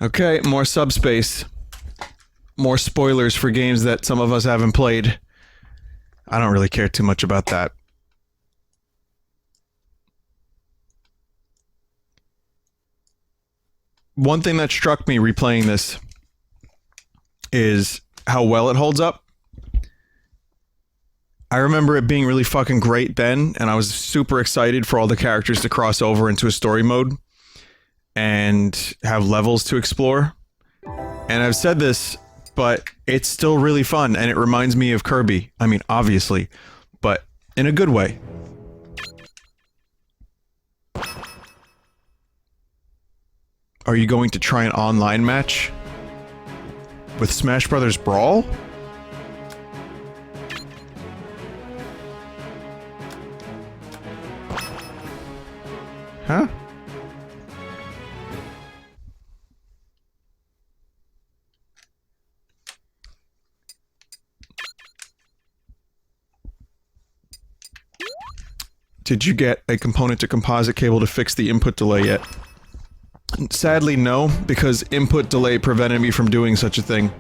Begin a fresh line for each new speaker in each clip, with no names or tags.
Okay, more Subspace. More spoilers for games that some of us haven't played. I don't really care too much about that. One thing that struck me replaying this is how well it holds up. I remember it being really fucking great then, and I was super excited for all the characters to cross over into a story mode and have levels to explore. And I've said this, but it's still really fun, and it reminds me of Kirby. I mean, obviously, but in a good way. Are you going to try an online match with Smash Brothers Brawl? Huh? Did you get a component-to-composite cable to fix the input delay yet? Sadly, no, because input delay prevented me from doing such a thing.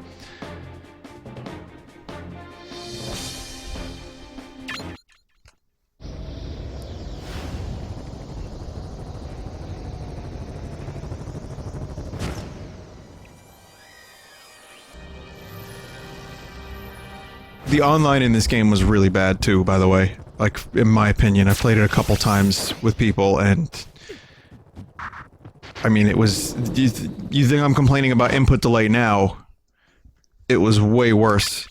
The online in this game was really bad too, by the way. Like, in my opinion, I played it a couple times with people, and I mean, it was... You think I'm complaining about input delay now? It was way worse.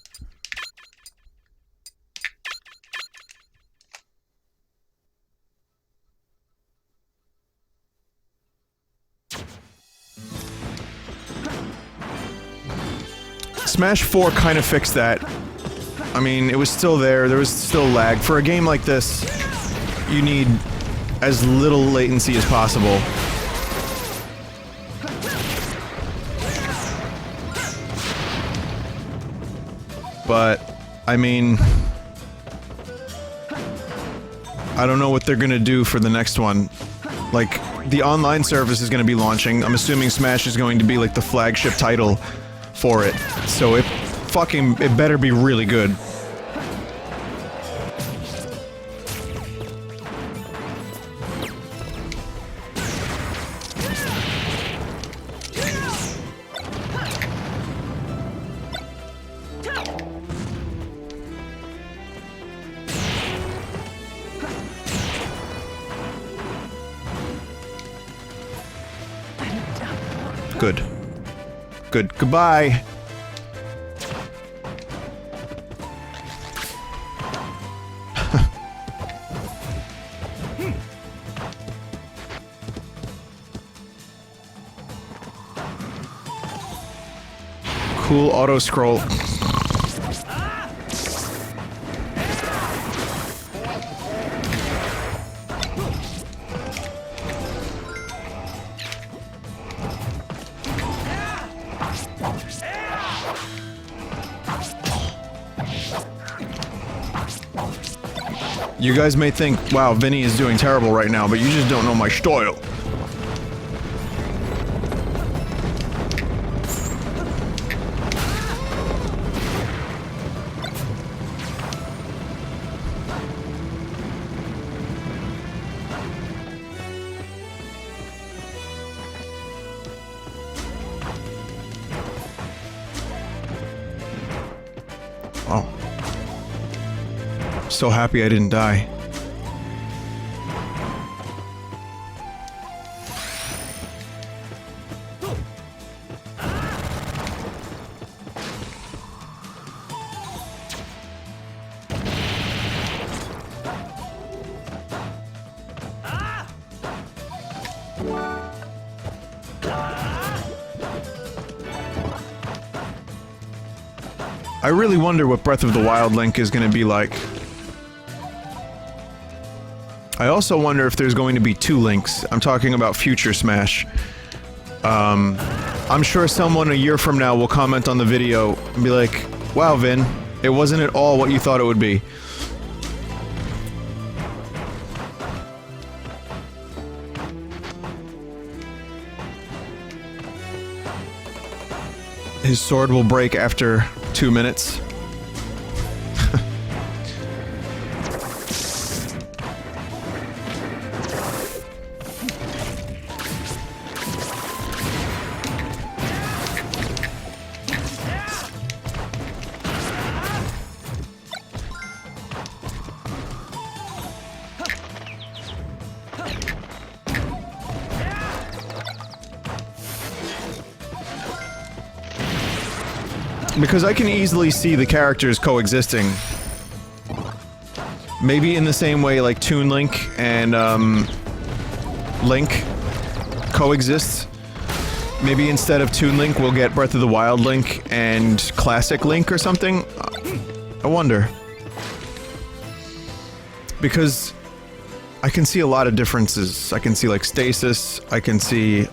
Smash 4 kind of fixed that. I mean, it was still there was still lag. For a game like this, you need as little latency as possible. But, I mean... I don't know what they're gonna do for the next one. Like, the online service is gonna be launching. I'm assuming Smash is going to be like the flagship title for it. So it better be really good. Good. Good. Goodbye! Cool auto-scroll. You guys may think, wow, Vinny is doing terrible right now, but you just don't know my style. Oh. So happy I didn't die. I really wonder what Breath of the Wild Link is going to be like. I also wonder if there's going to be two Links. I'm talking about future Smash. I'm sure someone a year from now will comment on the video and be like, wow, Vin, it wasn't at all what you thought it would be. His sword will break after 2 minutes. Because I can easily see the characters coexisting. Maybe in the same way like Toon Link and Link coexist. Maybe instead of Toon Link we'll get Breath of the Wild Link and Classic Link or something. I wonder. Because I can see a lot of differences. I can see like stasis, I can see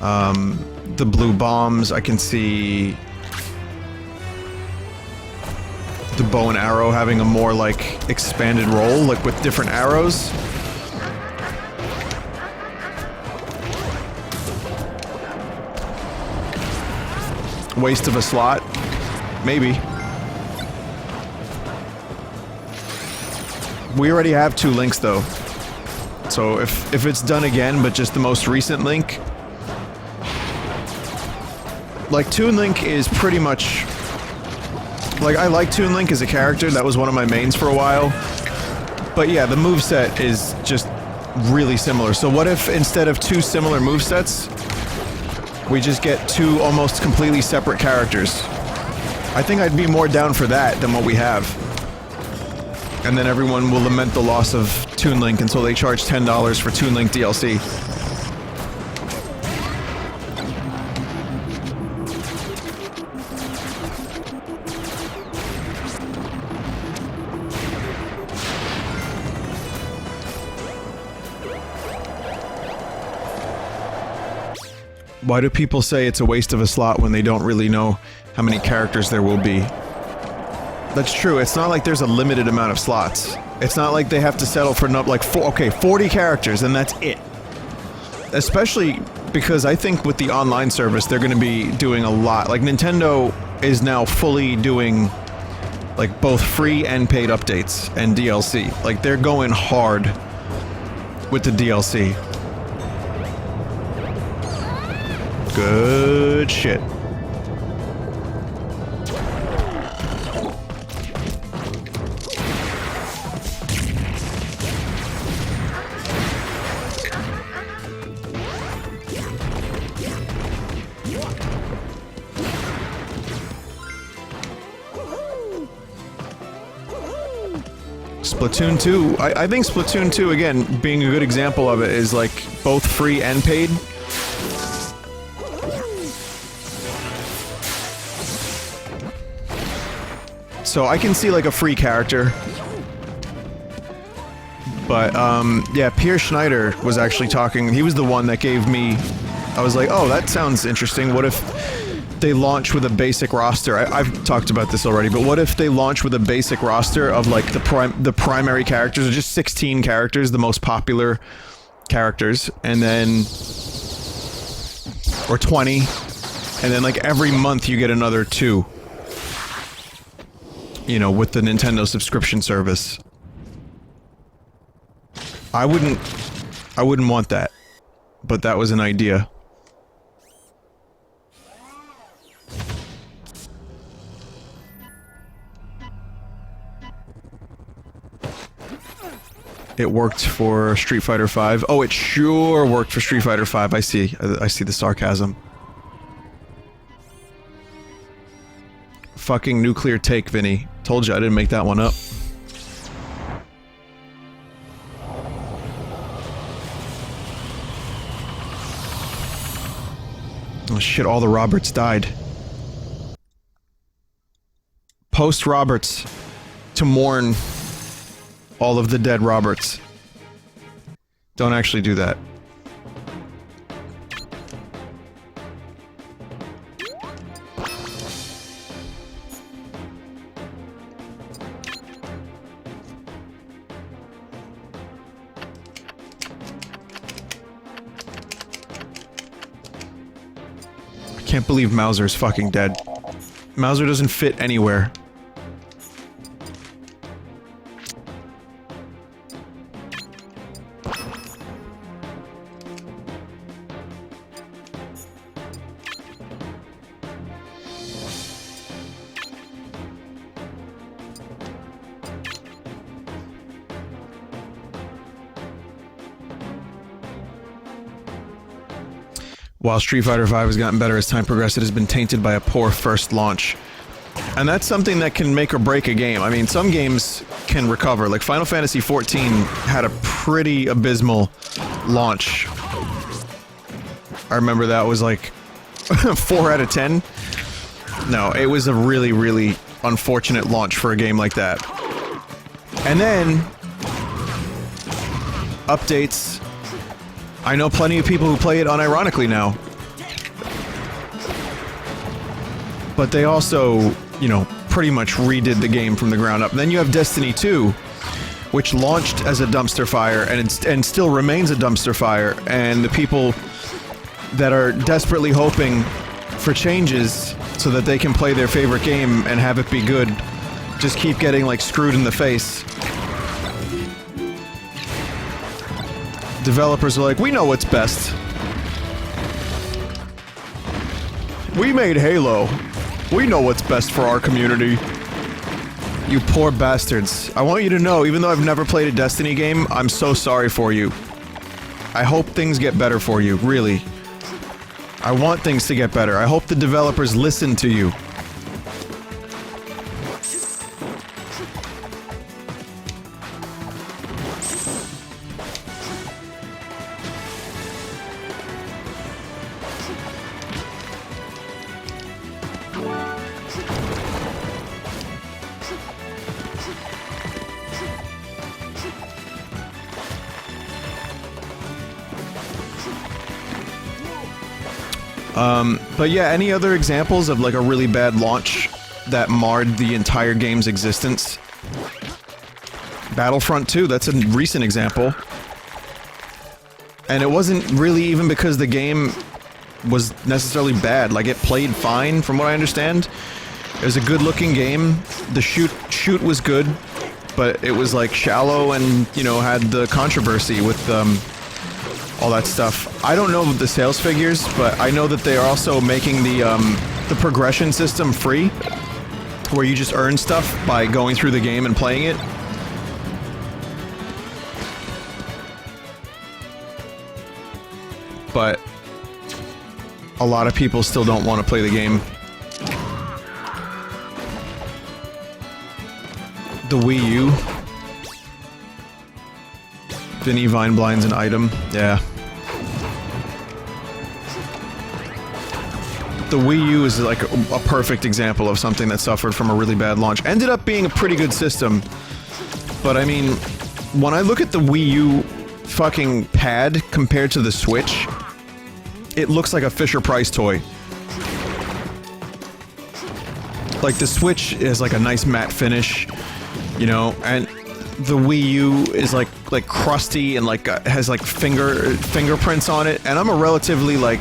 the blue bombs, I can see the bow and arrow having a more like expanded role, like with different arrows. Waste of a slot? Maybe. We already have 2 links though. So if it's done again, but just the most recent link, like Toon Link is pretty much like, I like Toon Link as a character, that was one of my mains for a while. But yeah, the moveset is just really similar. So what if instead of 2 similar movesets, we just get 2 almost completely separate characters? I think I'd be more down for that than what we have. And then everyone will lament the loss of Toon Link until they charge $10 for Toon Link DLC. Why do people say it's a waste of a slot when they don't really know how many characters there will be? That's true, it's not like there's a limited amount of slots. It's not like they have to settle for like 40 characters and that's it. Especially because I think with the online service they're gonna be doing a lot. Like Nintendo is now fully doing like both free and paid updates and DLC. Like they're going hard with the DLC. Good shit. Splatoon 2, I think Splatoon 2, again, being a good example of it, is like both free and paid. So I can see like a free character. But, yeah, Pierre Schneider was actually talking, he was the one that gave me, I was like, oh, that sounds interesting, what if they launch with a basic roster? I've talked about this already, but what if they launch with a basic roster of like the primary characters, or just 16 characters, the most popular characters, and then, or 20, and then like every month you get another 2. You know, with the Nintendo subscription service. I wouldn't want that, but that was an idea. It worked for Street Fighter V. Oh, it sure worked for Street Fighter V. I see the sarcasm. Fucking nuclear take, Vinny. Told you I didn't make that one up. Oh shit, all the Roberts died. Post Roberts to mourn all of the dead Roberts. Don't actually do that. Can't believe Mauser's fucking dead. Mauser doesn't fit anywhere. While Street Fighter V has gotten better as time progressed, it has been tainted by a poor first launch. And that's something that can make or break a game. I mean, some games can recover. Like, Final Fantasy XIV had a pretty abysmal launch. I remember that was like 4 out of 10. No, it was a really, really unfortunate launch for a game like that. And then updates. I know plenty of people who play it unironically now. But they also, you know, pretty much redid the game from the ground up. And then you have Destiny 2, which launched as a dumpster fire and still remains a dumpster fire. And the people that are desperately hoping for changes so that they can play their favorite game and have it be good just keep getting, like, screwed in the face. Developers are like, we know what's best. We made Halo. We know what's best for our community. You poor bastards. I want you to know, even though I've never played a Destiny game, I'm so sorry for you. I hope things get better for you, really. I want things to get better. I hope the developers listen to you. But yeah, any other examples of, like, a really bad launch that marred the entire game's existence? Battlefront 2, that's a recent example. And it wasn't really even because the game was necessarily bad. Like, it played fine, from what I understand. It was a good-looking game. The shoot was good, but it was, like, shallow and, you know, had the controversy with, all that stuff. I don't know the sales figures, but I know that they are also making the progression system free, where you just earn stuff by going through the game and playing it. But a lot of people still don't want to play the game. The Wii U. Vinny Vine blinds an item. Yeah. The Wii U is like a perfect example of something that suffered from a really bad launch. Ended up being a pretty good system. But I mean, when I look at the Wii U fucking pad compared to the Switch, it looks like a Fisher-Price toy. Like, the Switch is like a nice matte finish, you know, and the Wii U is like crusty and like has like fingerprints on it, and I'm a relatively, like,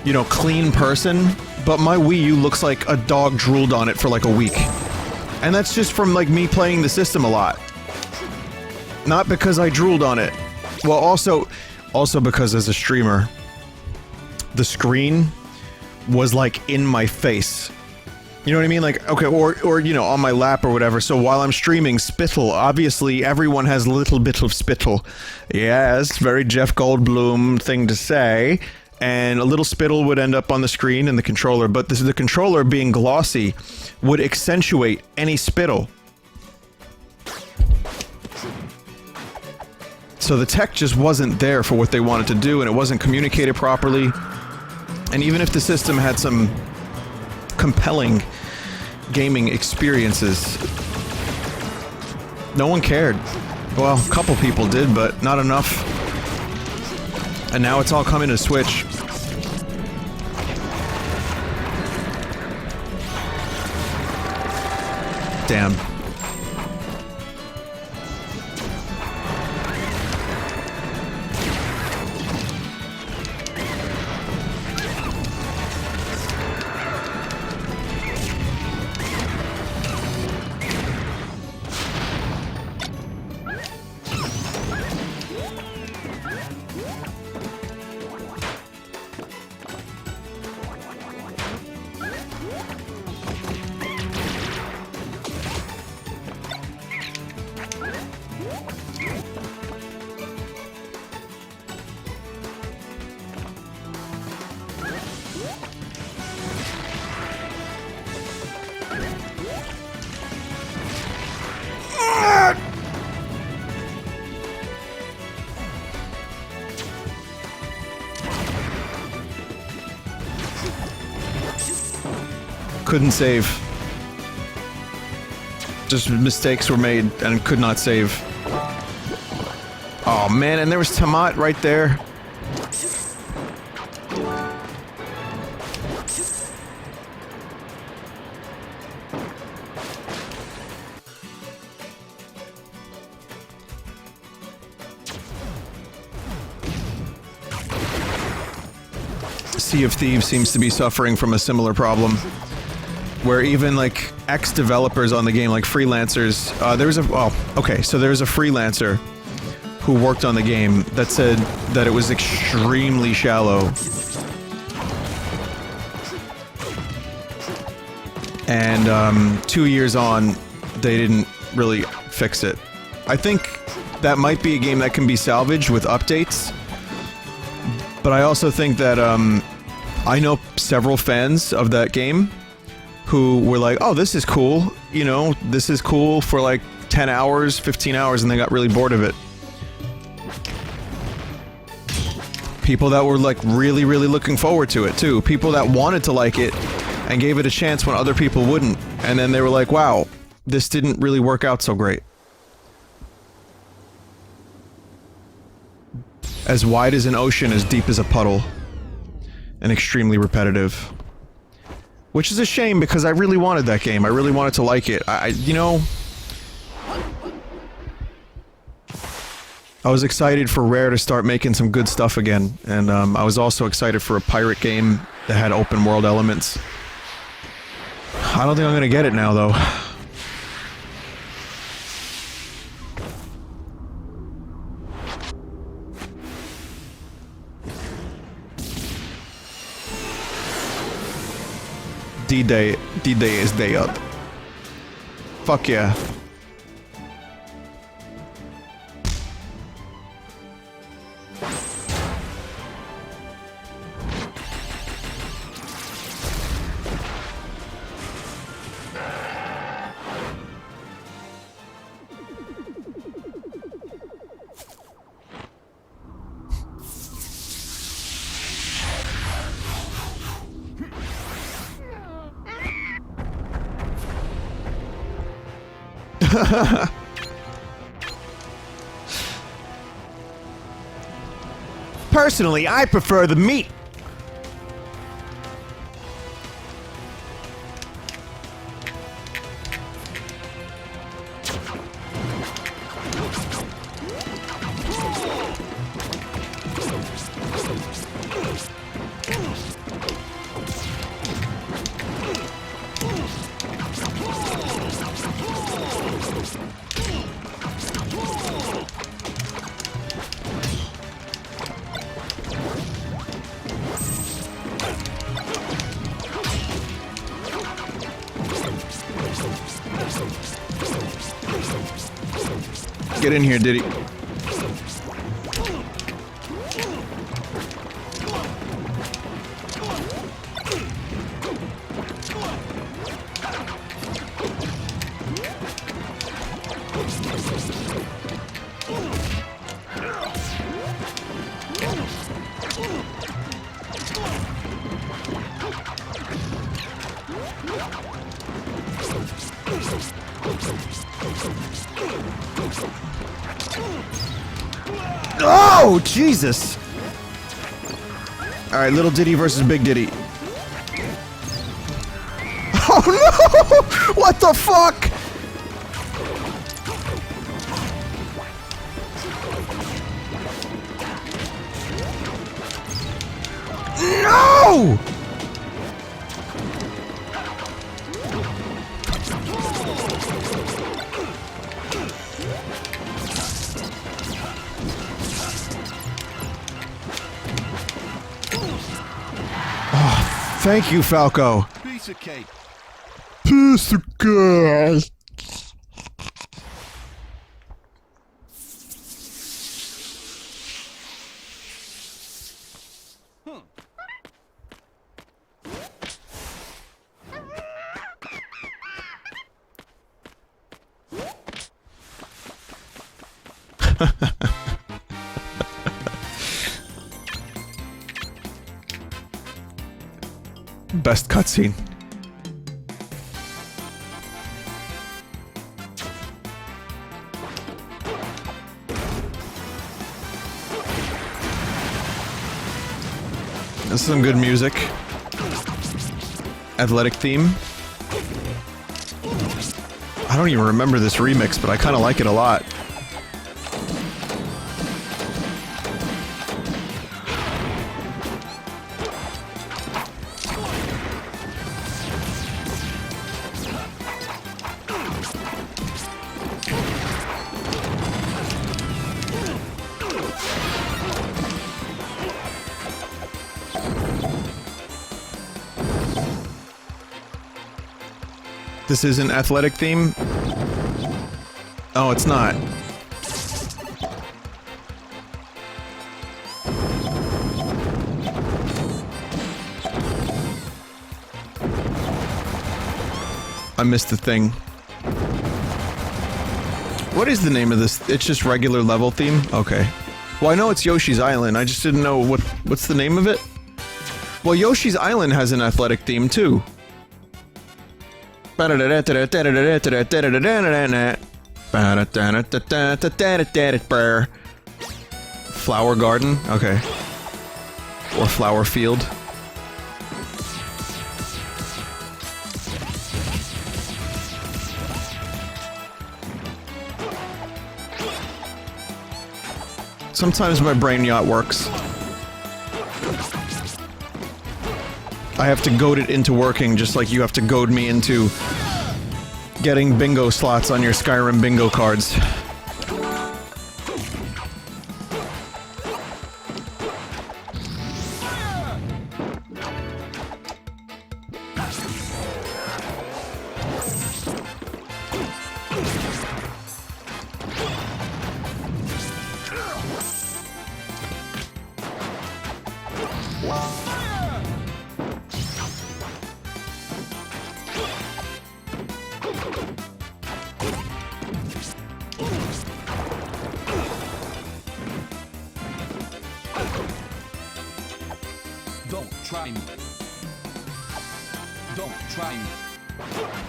you know, clean person, but my Wii U looks like a dog drooled on it for like a week. And that's just from, like, me playing the system a lot. Not because I drooled on it. Well, also because as a streamer, the screen was like in my face. You know what I mean? Like, okay, or, you know, on my lap or whatever. So while I'm streaming, spittle. Obviously, everyone has a little bit of spittle. Yes, very Jeff Goldblum thing to say. And a little spittle would end up on the screen and the controller. But the controller, being glossy, would accentuate any spittle. So the tech just wasn't there for what they wanted to do, and it wasn't communicated properly. And even if the system had some compelling gaming experiences, no one cared. Well, a couple people did, but not enough. And now it's all coming to Switch. Damn. Couldn't save. Just mistakes were made and could not save. Oh man, and there was Tomat right there. Sea of Thieves seems to be suffering from a similar problem, where even like ex-developers on the game, like freelancers, there's a freelancer who worked on the game that said that it was extremely shallow. And 2 years on, they didn't really fix it. I think that might be a game that can be salvaged with updates, but I also think that I know several fans of that game who were like, oh, this is cool, you know, this is cool for like 10 hours, 15 hours, and they got really bored of it. People that were like really, really looking forward to it too. People that wanted to like it and gave it a chance when other people wouldn't. And then they were like, wow, this didn't really work out so great. As wide as an ocean, as deep as a puddle. And extremely repetitive. Which is a shame because I really wanted that game. I really wanted to like it. You know... I was excited for Rare to start making some good stuff again. And I was also excited for a pirate game that had open world elements. I don't think I'm gonna get it now, though. D-Day is day up. Fuck yeah. Personally, I prefer the meat. Get in here, Diddy. Oh, Jesus! Alright, Little Diddy versus Big Diddy. Oh no! What the fuck? No! Thank you, Falco.
Piece of cake.
Piece of cake. Best cutscene. This is some good music. Athletic theme. I don't even remember this remix, but I kind of like it a lot. This is an athletic theme? Oh, it's not. I missed the thing. What is the name of this? It's just regular level theme? Okay. Well, I know it's Yoshi's Island. I just didn't know what's the name of it? Well, Yoshi's Island has an athletic theme too. Flower garden? Okay. Or flower field. Sometimes my brain yacht works. I have to goad it into working just like you have to goad me into getting bingo slots on your Skyrim bingo cards.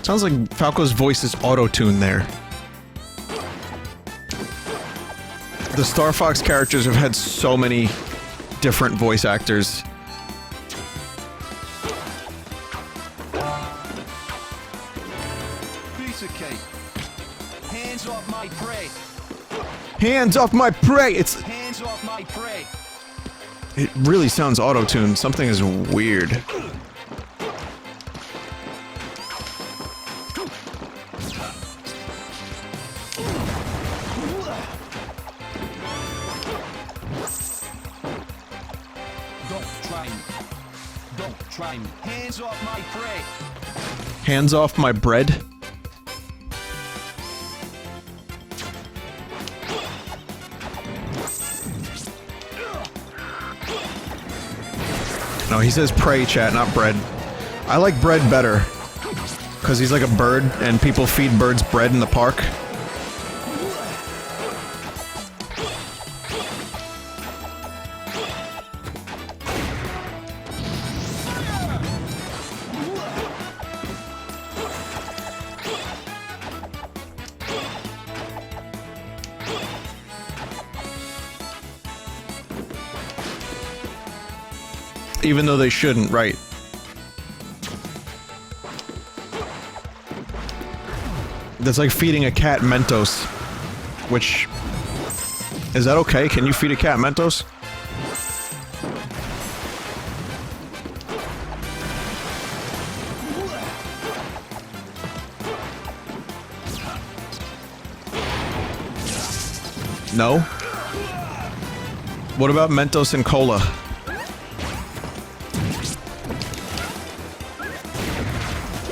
Sounds like Falco's voice is auto-tuned there. The Star Fox characters have had so many different voice actors.
Piece of cake. Hands off my prey.
Hands off my prey! It's...
Hands off my prey.
It really sounds auto-tuned. Something is weird.
Hands off my prey.
Hands off my bread? No, he says prey, chat, not bread. I like bread better. Because he's like a bird, and people feed birds bread in the park. Even though they shouldn't, right? That's like feeding a cat Mentos. Which... Is that okay? Can you feed a cat Mentos? No? What about Mentos and cola?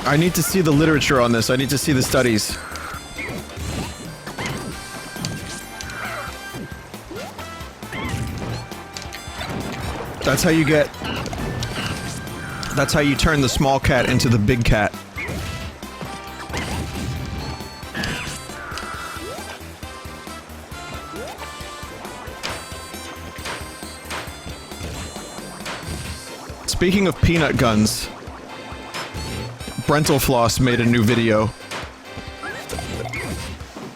I need to see the literature on this. I need to see the studies. That's how you get... That's how you turn the small cat into the big cat. Speaking of peanut guns, Brentalfloss made a new video.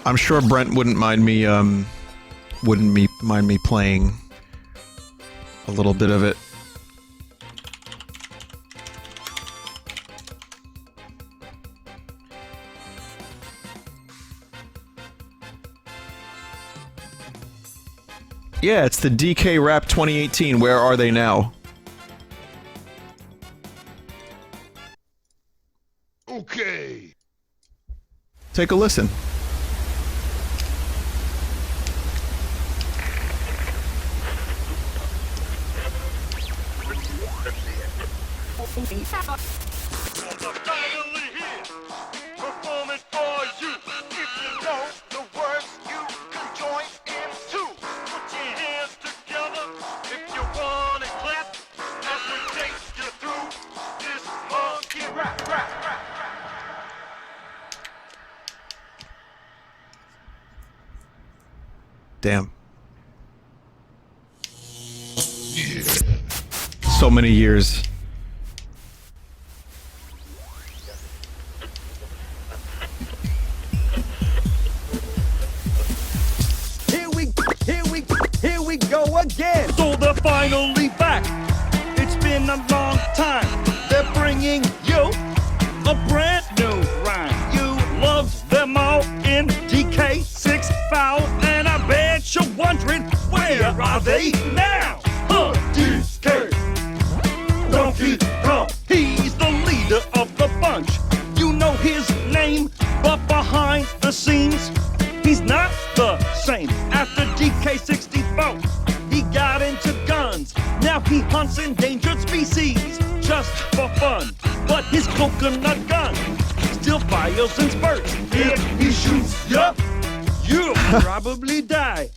I'm sure Brent wouldn't mind me playing a little bit of it. Yeah, it's the DK Rap 2018. Where are they now?
Okay.
Take a listen.
Finally here, performing for you. If you know the words, you can join in too. Put your hands together if you wanna clap as we take you through this monkey rap.
Damn. So many years.
Here we go again.
So they're finally back. It's been a long time. They're bringing you a brand new rhyme. You loved them all in DK6 Foul, and I bet you're wondering, where are they now? DK Donkey Kong, he's the leader of the bunch. You know his name, but behind the scenes, he's not the same. After DK64, he got into guns. Now he hunts endangered species just for fun. But his coconut gun still fires and spurts. If he shoots ya, you'll probably die.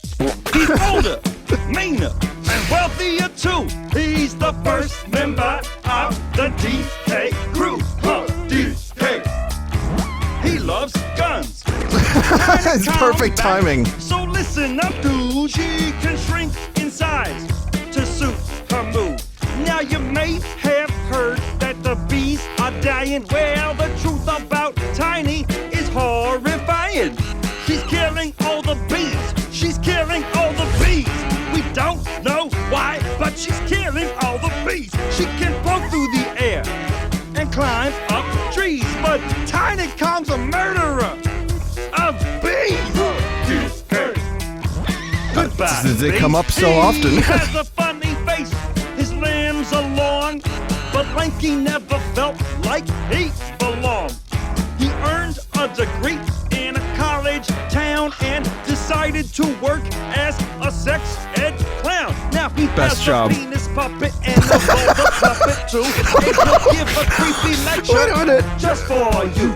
He's older, meaner, and wealthier too. He's the first member of the DK crew. DK. He loves guns.
It's perfect timing.
So listen up, dude. She can shrink in size to suit her mood. Now you may have heard that the bees are dying. Well, the truth about Tiny is horrifying. She's killing all the bees. She's killing all the bees. We don't know why, but she's killing all the bees. She can float through the air and climb up trees, but Tiny Kong's a murderer of bees. Goodbye.
They come up so often.
He has a funny face. His limbs are long, but Lanky never felt like he belonged. He earned a degree in a college town and decided to work as a sex ed clown. Now he
Best
has
job.
a penis puppet and a vulva puppet too. And he'll give a creepy lecture
Wait a minute.
just for you.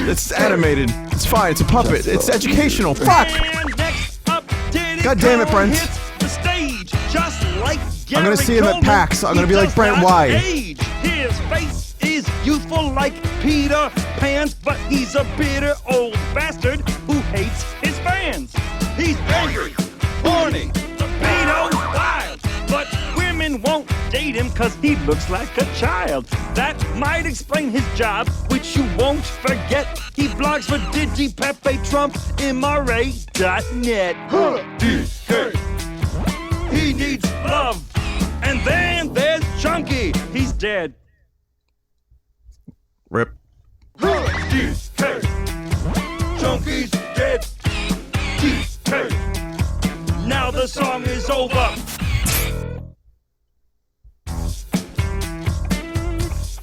It's animated. It's fine. It's a puppet. It's educational. Fuck!
And next up, Diddy
God damn it,
Kong
Brent.
hits the stage just like
I'm gonna see him at
Gary
PAX. I'm gonna
Coleman.
be like,
He
Brent,
does not
why?
age. His face is youthful like Peter Pan's, but he's a bitter old bastard who hates his fans. He's angry, horny, libido wild, but women won't date him cause he looks like a child. That might explain his job, which you won't forget. He blogs for DigiPepe Trump, MRA.net. DK. He needs love. And then there's Chunky. He's dead.
Rip.
DK. Chunky's dead. DK. Now the song is over.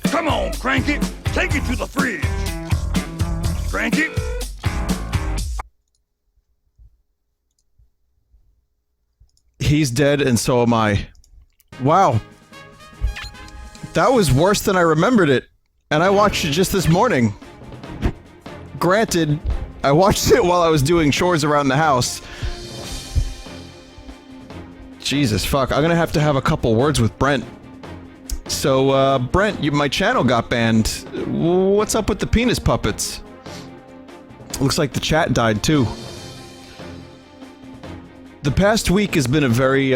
Come on, crank it. Take it to the fridge. Crank it.
He's dead and so am I. Wow. That was worse than I remembered it. And I watched it just this morning. Granted, I watched it while I was doing chores around the house. Jesus fuck, I'm gonna have to have a couple words with Brent. So, Brent, my channel got banned. What's up with the penis puppets? Looks like the chat died too. The past week has been a very,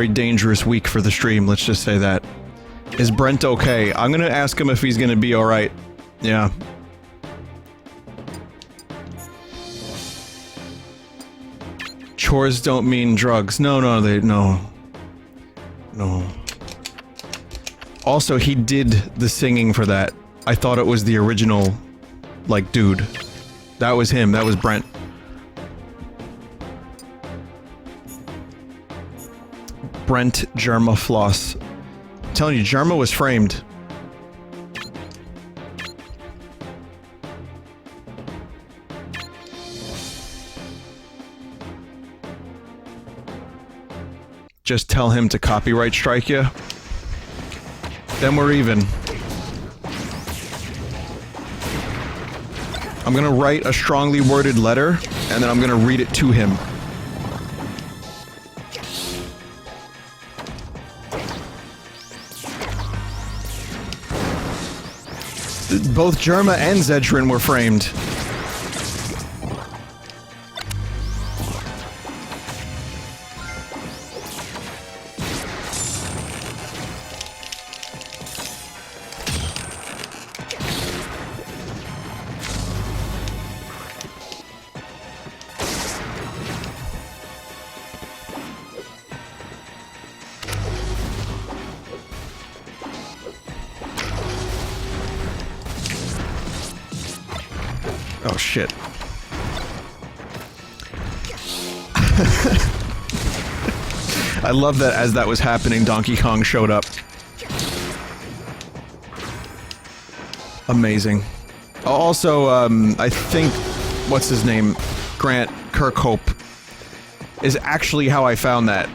dangerous week for the stream, let's just say that. Is Brent okay? I'm gonna ask him if he's gonna be alright. Yeah. Chores don't mean drugs. No. Also, he did the singing for that. I thought it was the original, like, dude. That was him. That was Brent. Brent Germa Floss. I'm telling you, Germa was framed. Just tell him to copyright strike you. Then we're even. I'm gonna write a strongly worded letter, and then I'm gonna read it to him. Both Germa and Zedrin were framed. Oh shit. I love that as that was happening, Donkey Kong showed up. Amazing. Also, I think, what's his name? Grant Kirkhope is actually how I found that.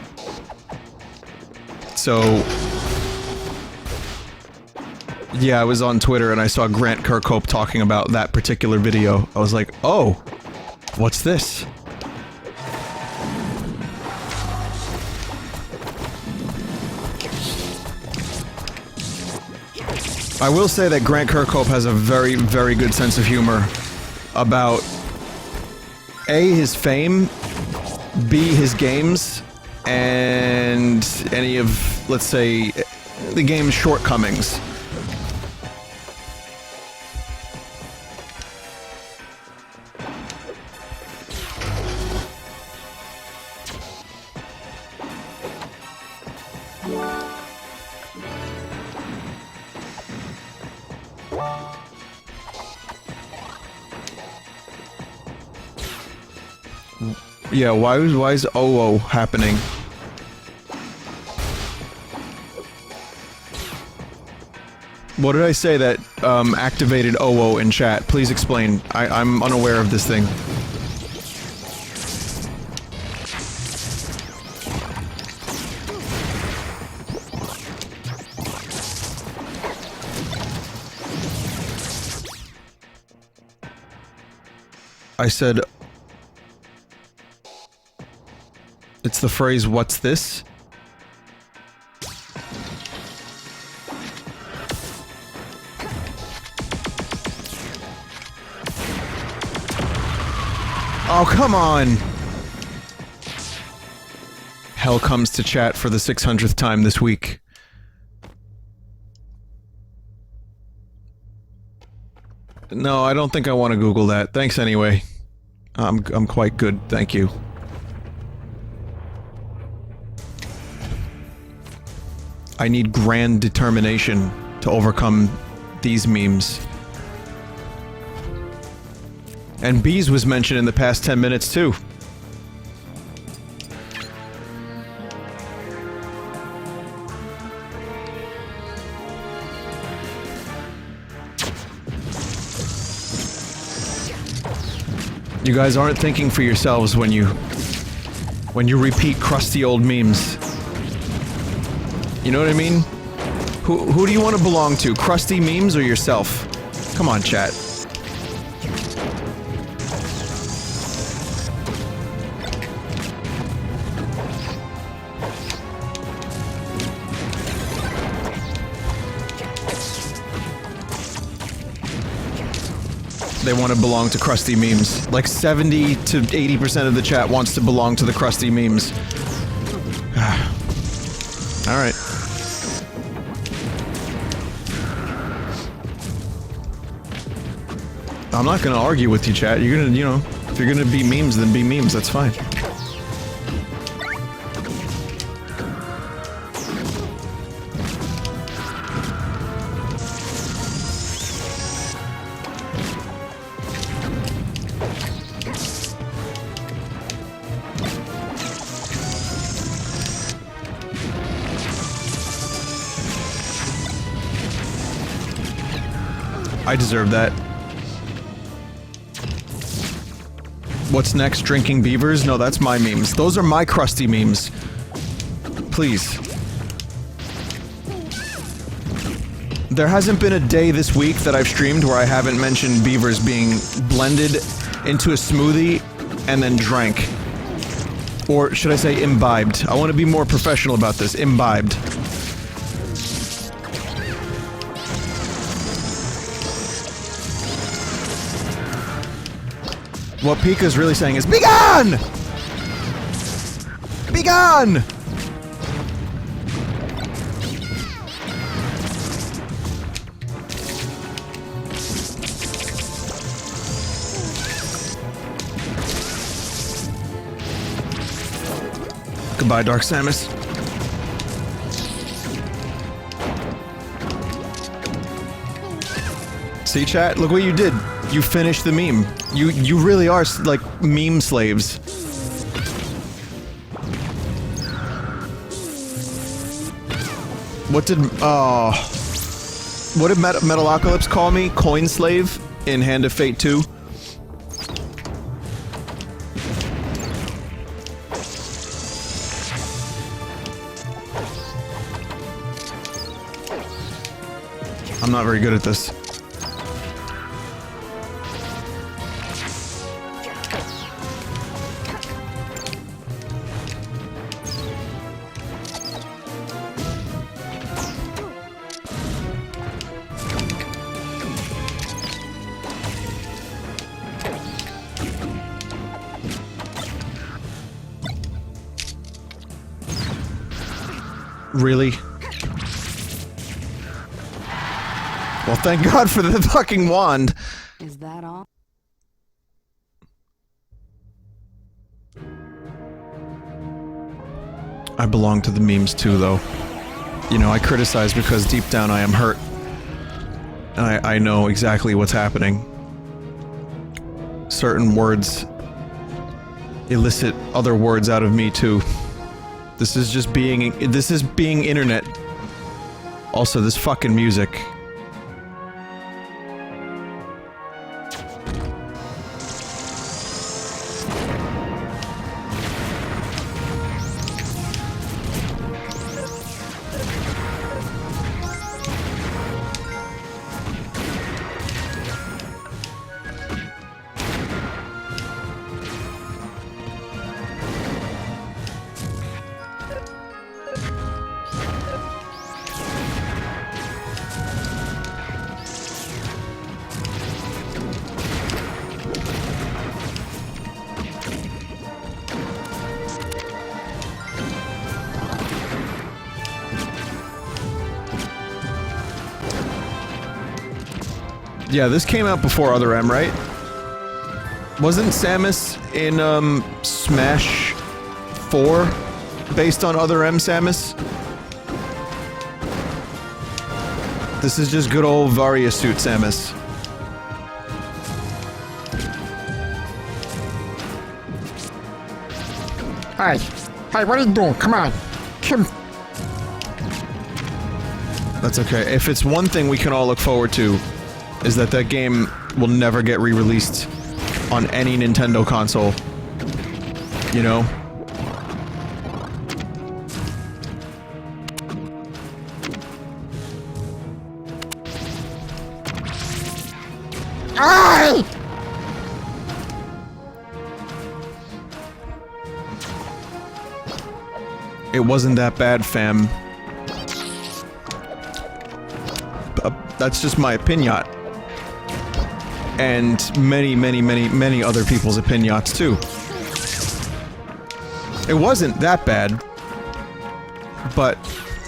So, yeah, I was on Twitter and I saw Grant Kirkhope talking about that particular video. I was like, oh, what's this? I will say that Grant Kirkhope has a very, very good sense of humor about A, his fame, B, his games, and any of, let's say, the game's shortcomings. Yeah, why is OO happening? What did I say that activated OO in chat? Please explain. I'm unaware of this thing. I said... It's the phrase, what's this? Oh, come on! Hell comes to chat for the 600th time this week. No, I don't think I want to Google that. Thanks anyway. I'm quite good, thank you. I need grand determination to overcome these memes. And bees was mentioned in the past 10 minutes too. You guys aren't thinking for yourselves when you repeat crusty old memes. You know what I mean? Who do you want to belong to? Krusty Memes or yourself? Come on, chat. They want to belong to Krusty Memes. Like 70 to 80% of the chat wants to belong to the Krusty Memes. Alright. I'm not gonna argue with you, chat. You're gonna, you know, if you're gonna be memes, then be memes. That's fine. I deserve that. What's next? Drinking beavers? No, that's my memes. Those are my Krusty Memes. Please. There hasn't been a day this week that I've streamed where I haven't mentioned beavers being blended into a smoothie and then drank. Or should I say imbibed? I want to be more professional about this. Imbibed. What Pika's really saying is, be gone! Be gone! Goodbye, Dark Samus. See, chat? Look what you did. You finished the meme. You really are, like, meme slaves. What did, what did Metalocalypse call me? Coin slave in Hand of Fate 2? I'm not very good at this. Really? Well, thank God for the fucking wand.
Is that all?
I belong to the memes too, though. You know, I criticize because deep down I am hurt. And I know exactly what's happening. Certain words elicit other words out of me too. This is just being internet. Also, this fucking music. Yeah, this came out before Other M, right? Wasn't Samus in, Smash 4 based on Other M Samus? This is just good old Varia suit Samus.
Hey, what are you doing? Come on. Come.
That's okay. If it's one thing we can all look forward to, is that that game will never get re-released on any Nintendo console. You know? It wasn't that bad, fam. That's just my opinion. And many other people's opinions too. It wasn't that bad. But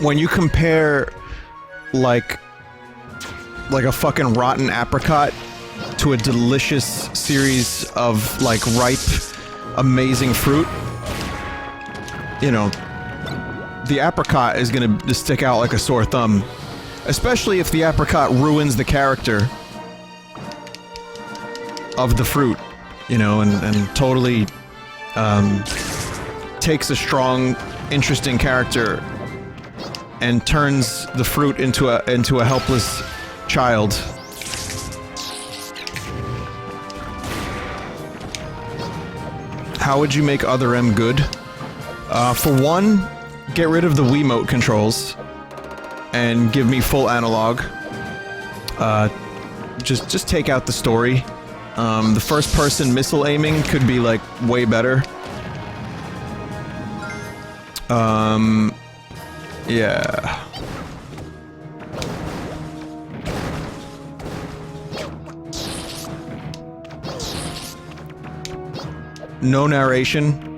when you compare like a fucking rotten apricot to a delicious series of like ripe, amazing fruit, you know, the apricot is gonna just stick out like a sore thumb. Especially if the apricot ruins the character of the fruit, you know, and totally takes a strong, interesting character and turns the fruit into a helpless child. How would you make Other M good? For one, get rid of the Wiimote controls and give me full analog. Just take out the story. The first-person missile aiming could be like way better. Yeah. No narration.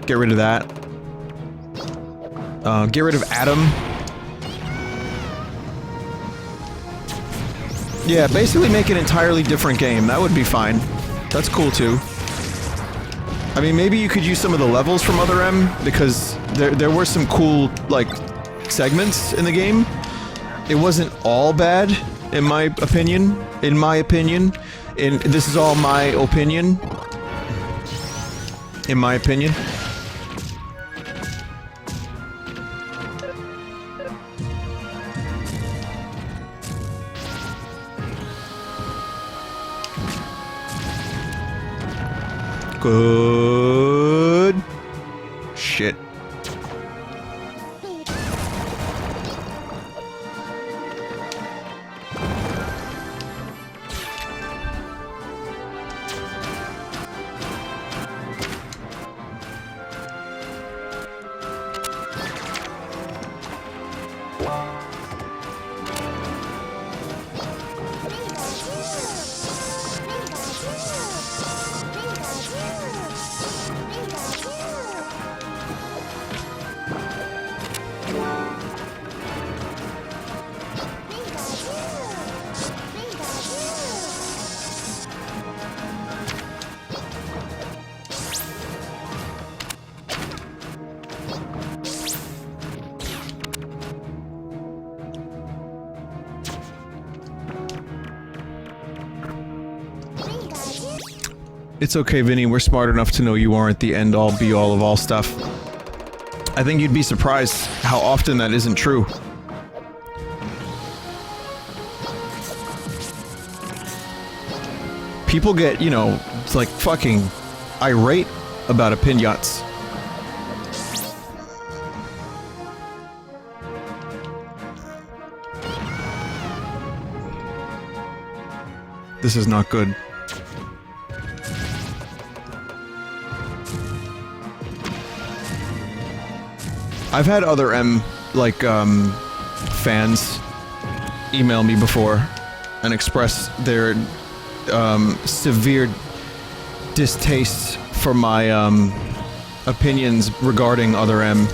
Get rid of that. Get rid of Adam. Yeah, basically make an entirely different game. That would be fine. That's cool too. I mean, maybe you could use some of the levels from Other M, because there were some cool, like, segments in the game. It wasn't all bad, in my opinion. This is all my opinion. In my opinion. Good shit. It's okay, Vinny, we're smart enough to know you aren't the end-all be-all of all stuff. I think you'd be surprised how often that isn't true. People get, you know, it's like fucking irate about opinions. This is not good. I've had other M, like, fans email me before and express their, severe distaste for my, opinions regarding other M.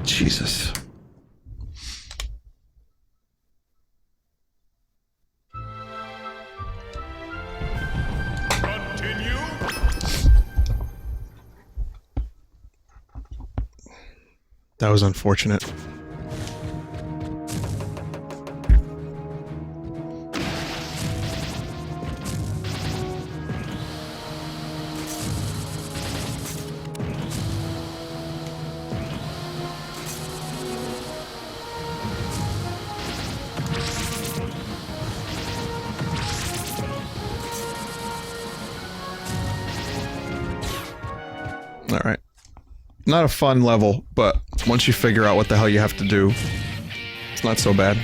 Jesus. That was unfortunate. All right. Not a fun level, but once you figure out what the hell you have to do, it's not so bad.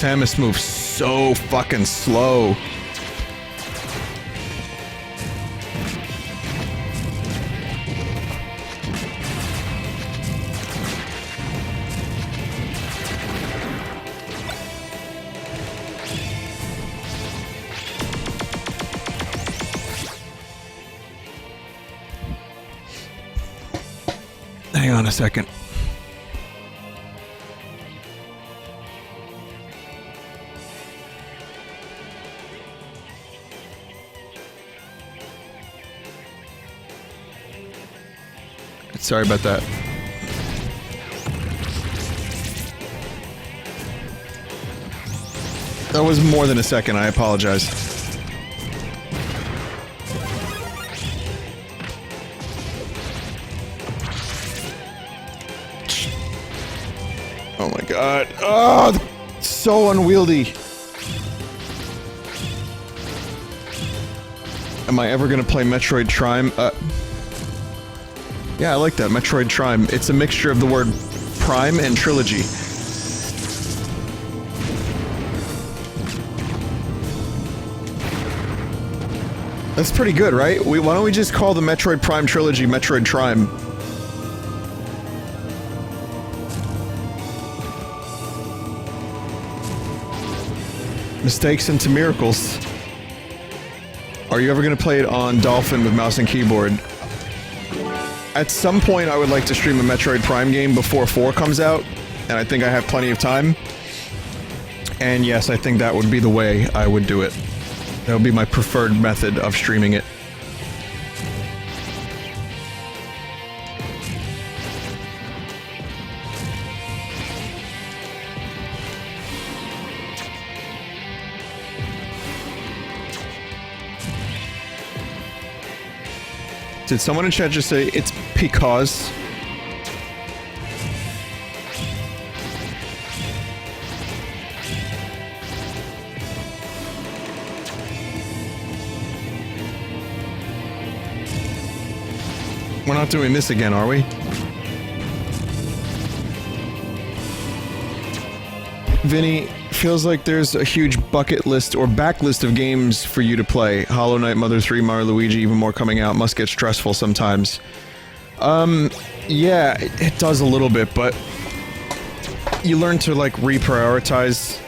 Samus moves so fucking slow. Hang on a second. Sorry about that. That was more than a second, I apologize. Oh my god. Oh, so unwieldy. Am I ever gonna play Metroid Prime? Yeah, I like that, Metroid Prime. It's a mixture of the word prime and trilogy. That's pretty good, right? Why don't we just call the Metroid Prime trilogy Metroid Prime? Mistakes into miracles. Are you ever gonna play it on Dolphin with mouse and keyboard? At some point, I would like to stream a Metroid Prime game before 4 comes out, and I think I have plenty of time. And yes, I think that would be the way I would do it. That would be my preferred method of streaming it. Did someone in chat just say it's because? We're not doing this again, are we? Vinny, feels like there's a huge bucket list or backlist of games for you to play. Hollow Knight, Mother 3, Mario Luigi, even more coming out. Must get stressful sometimes. Yeah, it does a little bit, but you learn to, like, reprioritize,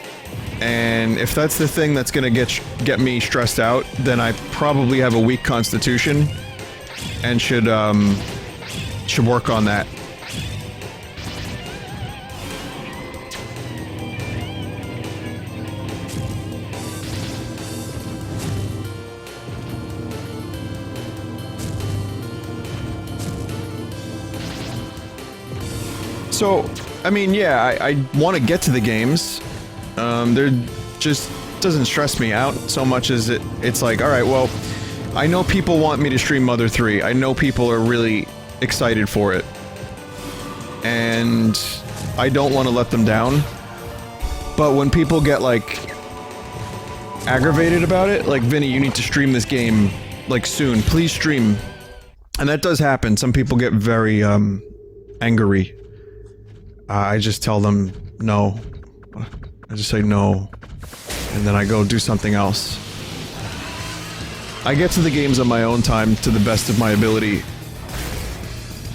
and if that's the thing that's gonna get me stressed out, then I probably have a weak constitution, and should work on that. So, I mean, yeah, I want to get to the games. They're just doesn't stress me out so much as it's like, all right, well, I know people want me to stream Mother 3. I know people are really excited for it. And I don't want to let them down. But when people get, like, aggravated about it, like, Vinny, you need to stream this game, like, soon. Please stream. And that does happen. Some people get very, angry. I just tell them no. I just say no. And then I go do something else. I get to the games on my own time to the best of my ability.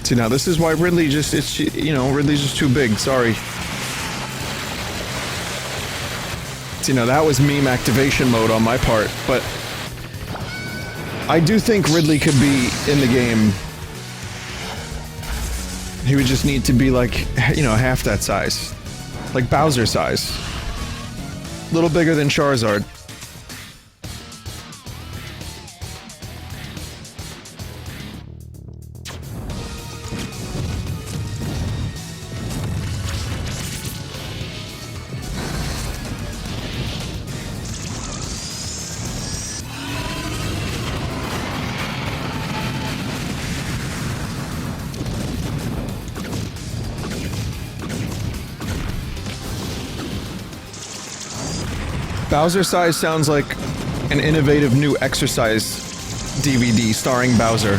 See, now this is why Ridley just, it's, you know, Ridley's just too big, sorry. See, now that was meme activation mode on my part, but I do think Ridley could be in the game. He would just need to be like, you know, half that size. Like Bowser size. A little bigger than Charizard. Bowser Size sounds like an innovative new exercise DVD starring Bowser.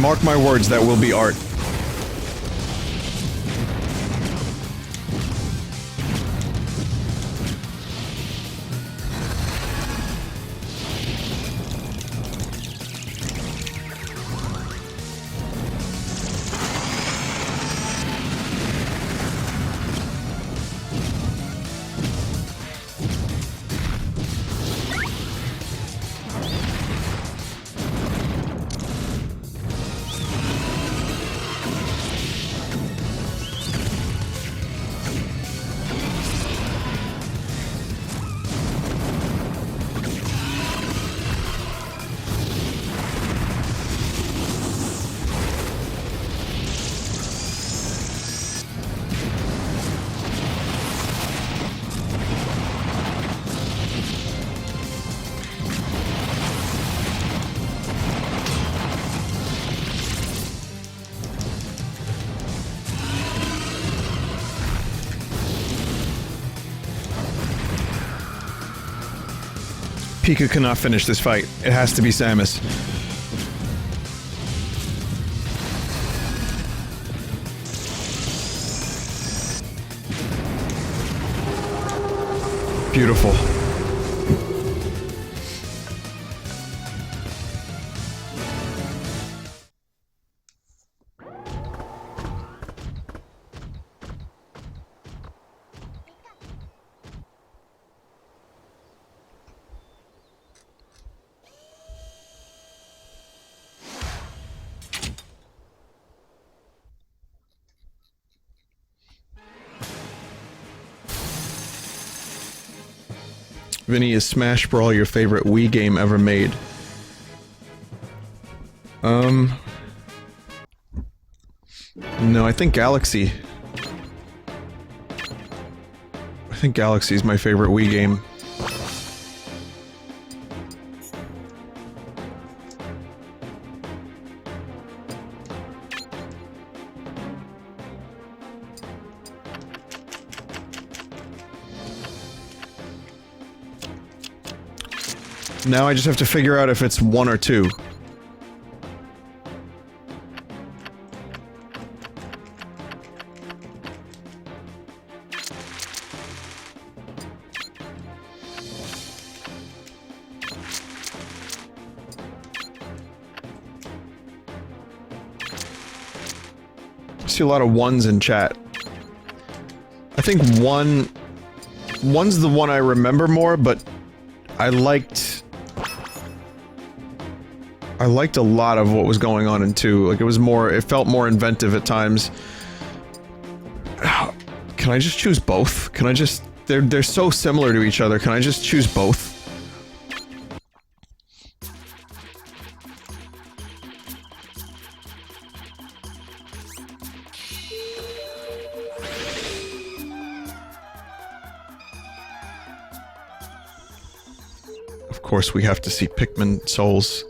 Mark my words, that will be art. Pika cannot finish this fight. It has to be Samus. Beautiful. Vinny, is Smash Brawl your favorite Wii game ever made? No, I think Galaxy. I think Galaxy is my favorite Wii game. Now I just have to figure out if it's 1 or 2. I see a lot of 1s in chat. I think 1's the one I remember more, but I liked a lot of what was going on in 2. Like, it felt more inventive at times. Can I just choose both? Can I just... They're so similar to each other, can I just choose both? Of course, we have to see Pikmin souls.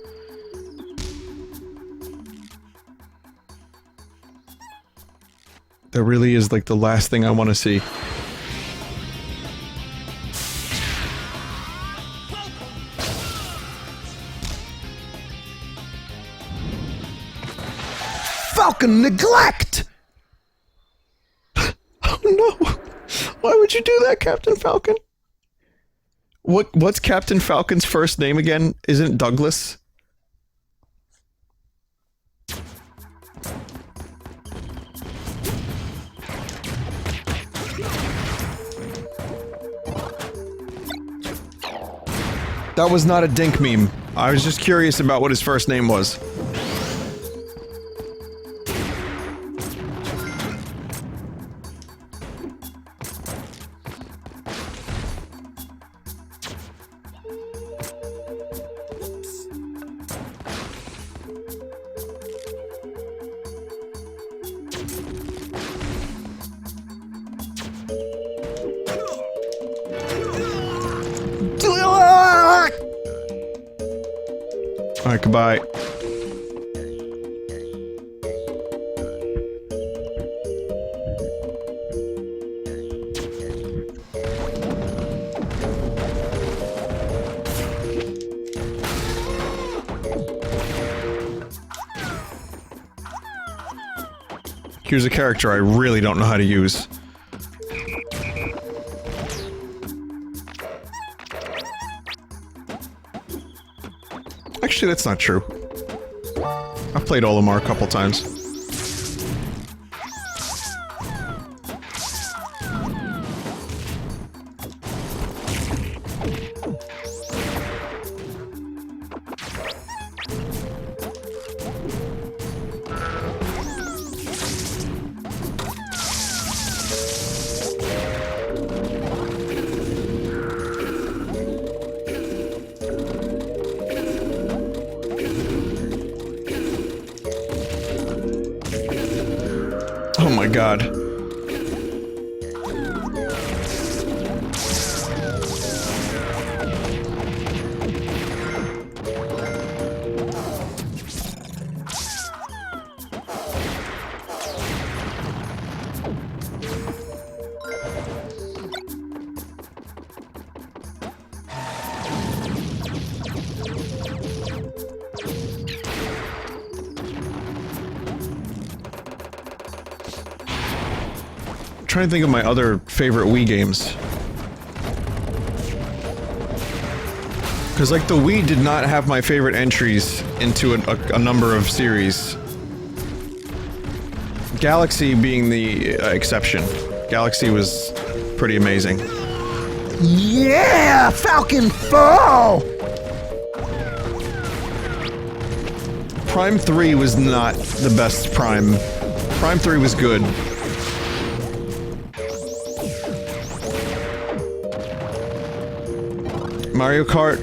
That really is like the last thing I want to see. Falcon neglect! Oh no! Why would you do that, Captain Falcon? What's Captain Falcon's first name again? Isn't it Douglas? That was not a Dink meme. I was just curious about what his first name was. Alright, goodbye. Here's a character I really don't know how to use. Actually, that's not true. I've played Olimar a couple times. Oh my god. Trying to think of my other favorite Wii games. Because, like, the Wii did not have my favorite entries into a number of series. Galaxy being the exception. Galaxy was pretty amazing.
Yeah! Falcon Fall!
Prime 3 was not the best Prime. Prime 3 was good. Mario Kart,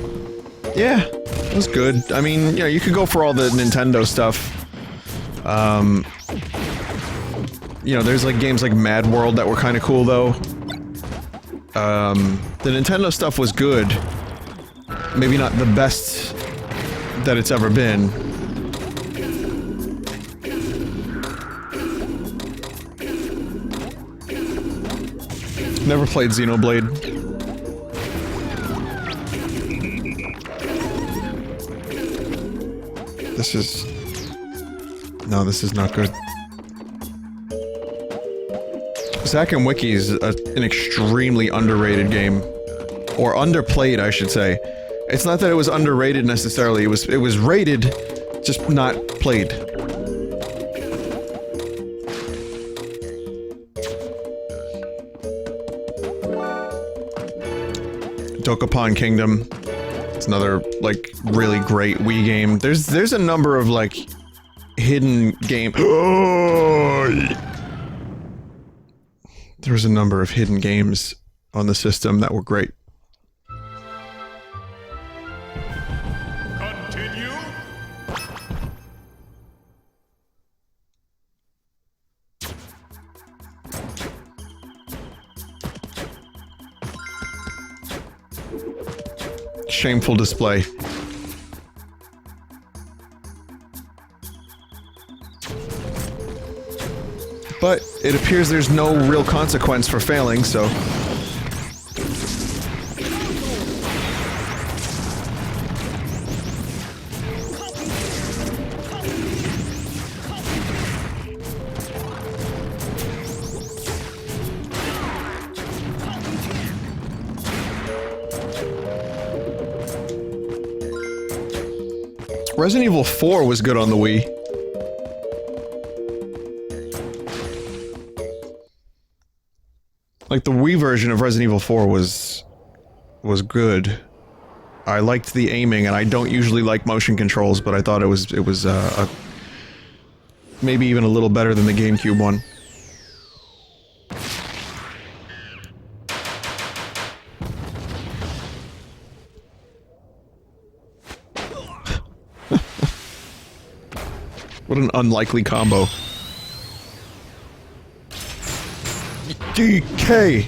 yeah, it was good. I mean, you know, you could go for all the Nintendo stuff. You know, there's like games like Mad World that were kind of cool though. The Nintendo stuff was good. Maybe not the best that it's ever been. Never played Xenoblade. This is... No, this is not good. Zack and Wiki is an extremely underrated game. Or underplayed, I should say. It's not that it was underrated necessarily, it was rated, just not played. Dokapon Kingdom. It's another, like, really great Wii game. There's a number of, like, hidden game- There was a number of hidden games on the system that were great.
Continue.
Shameful display. But it appears there's no real consequence for failing, so... Resident Evil 4 was good on the Wii. Like, the Wii version of Resident Evil 4 was good. I liked the aiming, and I don't usually like motion controls, but I thought it was maybe even a little better than the GameCube one. What an unlikely combo. DK!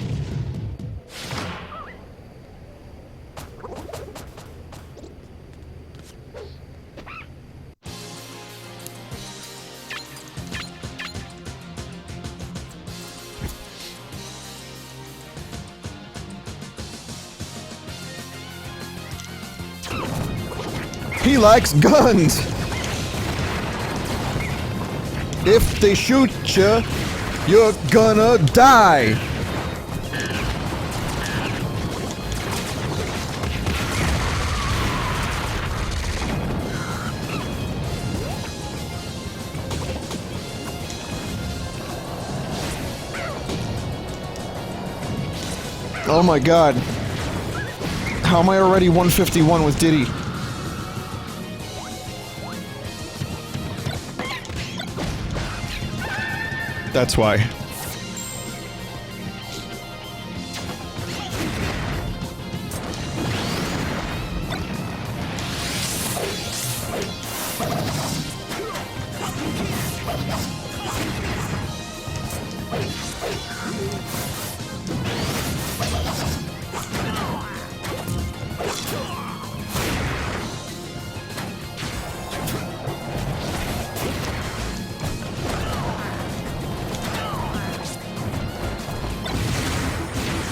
He likes guns! If they shoot you, you're gonna die. Oh my god. How am I already 151 with Diddy? That's why.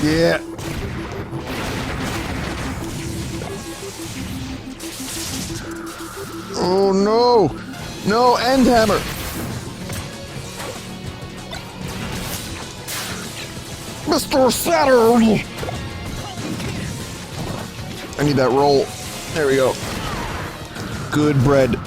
Yeah. Oh no! No, end hammer! Mr. Saturn! I need that roll. There we go. Good bread.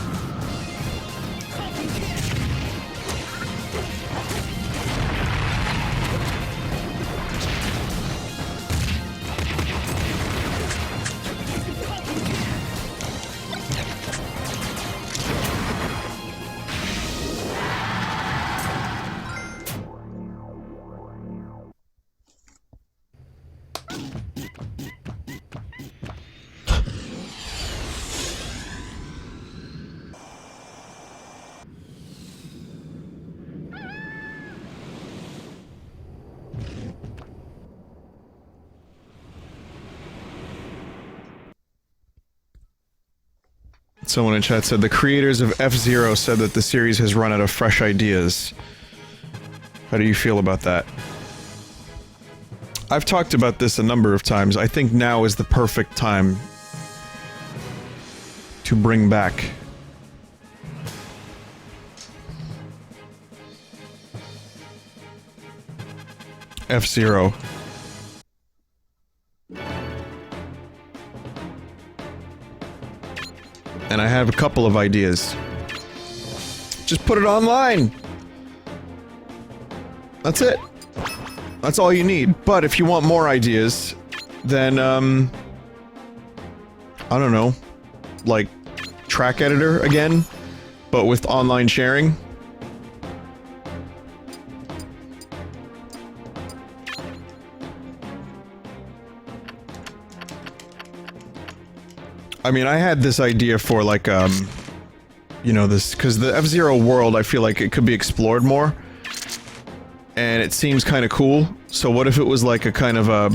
Someone in chat said the creators of F-Zero said that the series has run out of fresh ideas. How do you feel about that? I've talked about this a number of times. I think now is the perfect time to bring back F-Zero. And I have a couple of ideas. Just put it online! That's it. That's all you need. But if you want more ideas, then, I don't know. Like, track editor again, but with online sharing. I mean, I had this idea for, like, you know, this, because the F-Zero world, I feel like it could be explored more. And it seems kind of cool. So what if it was like a kind of a